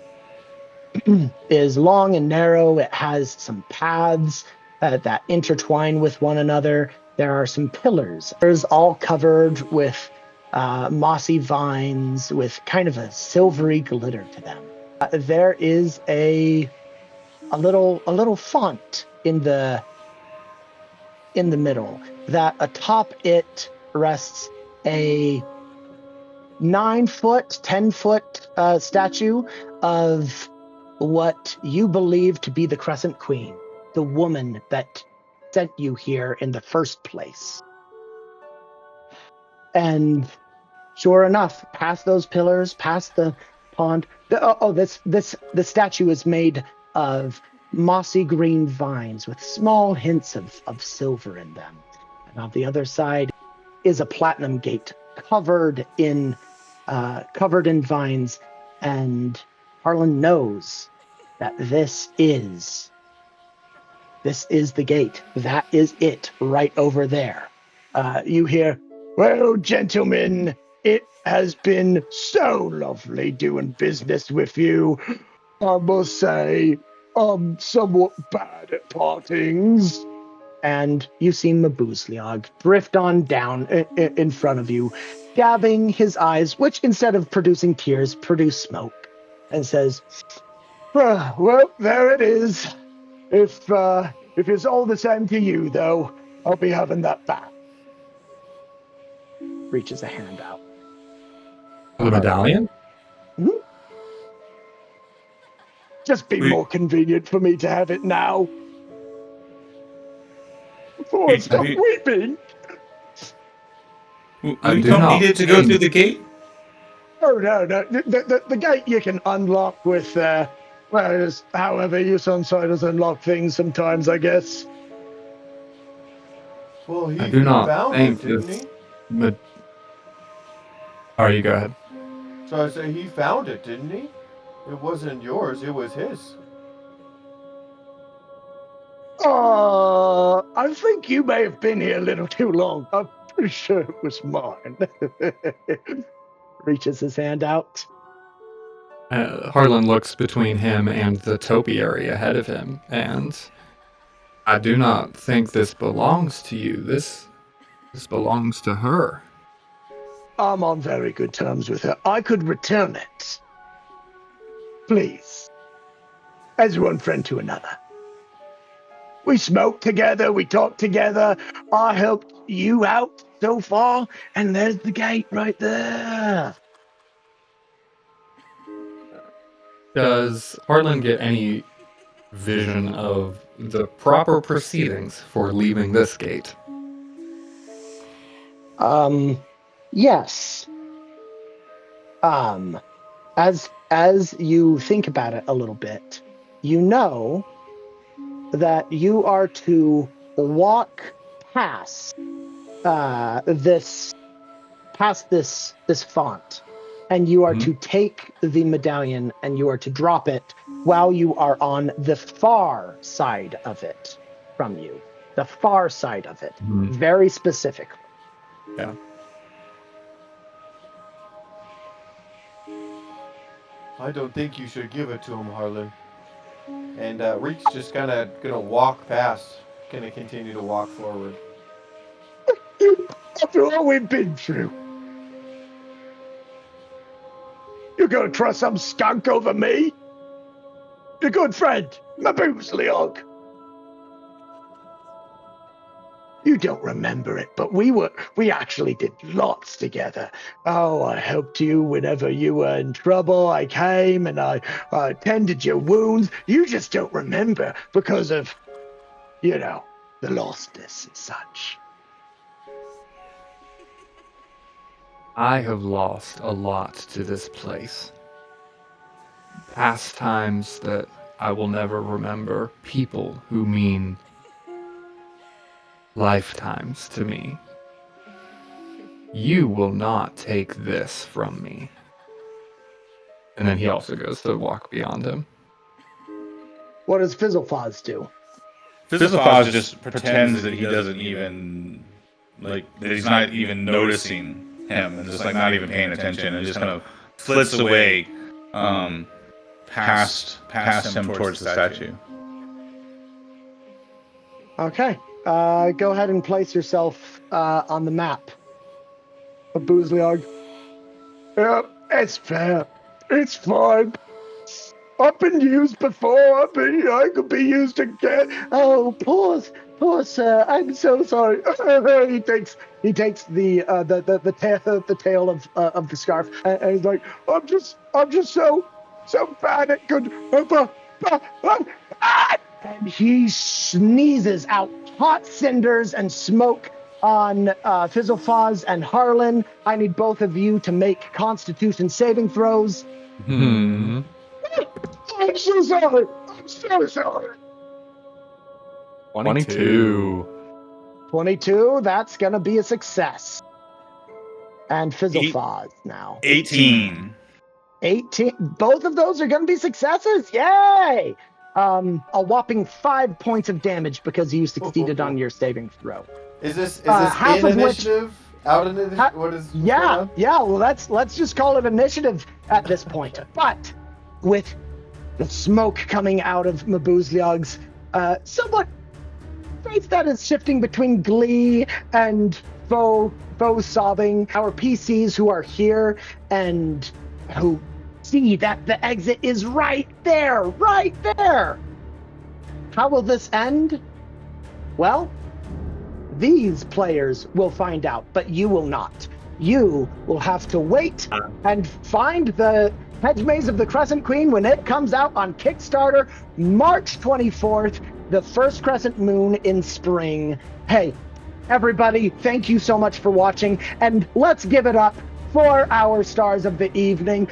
is long and narrow. It has some paths that intertwine with one another. There are some pillars. There's all covered with mossy vines with kind of a silvery glitter to them. There is a little font in the middle that atop it rests a 9-foot, 10-foot statue of what you believe to be the Crescent Queen, the woman that sent you here in the first place. And sure enough, past those pillars, past the pond, the statue is made of mossy green vines with small hints of silver in them. And on the other side is a platinum gate covered in vines, and Harlan knows that this is the gate. That is it, right over there. You hear, "Well, gentlemen, it has been so lovely doing business with you. I must say, I'm somewhat bad at partings." And you see Mabuuzliog drift on down in front of you, dabbing his eyes, which instead of producing tears, produce smoke, and says, "Well, there it is. If it's all the same to you, though, I'll be having that back." Reaches a hand out. The medallion? Hmm? Just be more convenient for me to have it now. Before I stop weeping. We don't need it to go through the gate? Oh, no. The gate you can unlock with, however you sometimes unlock things sometimes, I guess. Well, he I do not found think it, didn't this. he? Alright, you go ahead. So I say he found it, didn't he? It wasn't yours, it was his. I think you may have been here a little too long. I'm pretty sure it was mine. Reaches his hand out. Harlan looks between him and the topiary ahead of him, and I do not think this belongs to you. This belongs to her. I'm on very good terms with her. I could return it. Please. As one friend to another. We smoked together, we talked together. I helped you out so far, and there's the gate right there. Does Harlan get any vision of the proper proceedings for leaving this gate? Yes. As you think about it a little bit, you know that you are to walk past this font, and you are to take the medallion and you are to drop it while you are on the far side of it from you. The far side of it, very specifically. Yeah. I don't think you should give it to him, Harlan. And Reek's just gonna walk past, gonna continue to walk forward. After all we've been through, you're gonna trust some skunk over me? Your good friend, Mabuuzliog. You don't remember it, but we actually did lots together. Oh, I helped you whenever you were in trouble. I came and I tended your wounds. You just don't remember because of, the lostness and such. I have lost a lot to this place. Past times that I will never remember, people who mean lifetimes to me. You will not take this from me. And then he also goes to walk beyond him. What does Fizzlefaz do? Fizzlefaz just pretends that he doesn't even, that he's not even noticing him, and just not even paying attention, and just kind of flits away past him towards the statue. Okay. Go ahead and place yourself on the map. Mabuuzliog. Yeah, it's fair. It's fine. I've been used before. I could be used again. Oh, poor sir. I'm so sorry. he takes the tail of the scarf, and he's like, I'm just so bad at good. And he sneezes out hot cinders and smoke on Fizzlefaz and Harlan. I need both of you to make Constitution saving throws. Hmm. I'm so sorry. I'm so sorry. 22. 22, that's going to be a success. And Fizzlefaz now. 18. 18. Both of those are going to be successes. Yay! A whopping 5 points of damage because you succeeded on your saving throw. Is this half in of which- initiative? Out in initiative? What is? what's going on? Yeah. Well, let's just call it initiative at this point. But with the smoke coming out of Mabuuzliog's somewhat face that is shifting between glee and faux sobbing, our PCs who are here and who see that the exit is right there. How will this end? Well, these players will find out, but you will not. You will have to wait and find the Hedge Maze of the Crescent Queen when it comes out on Kickstarter, March 24th, the first crescent moon in spring. Hey, everybody, thank you so much for watching, and let's give it up for our stars of the evening.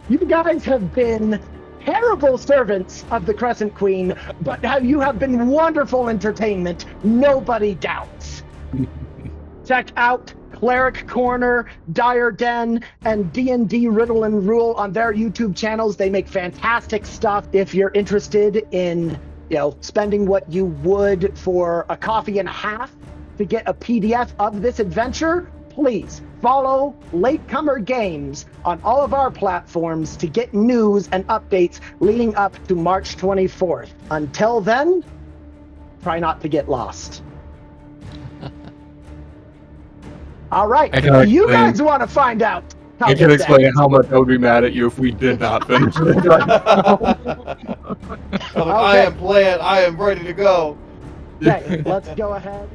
You guys have been terrible servants of the Crescent Queen, but you have been wonderful entertainment, nobody doubts. Check out Cleric Corner, Dire Den, and D&D Riddle and Rule on their YouTube channels. They make fantastic stuff. If you're interested in, spending what you would for a coffee and a half to get a PDF of this adventure, please follow Latecomer Games on all of our platforms to get news and updates leading up to March 24th. Until then, try not to get lost. All right, you guys want to find out how I can explain how much I would be mad at you if we did not finish it. I am ready to go. Okay, let's go ahead.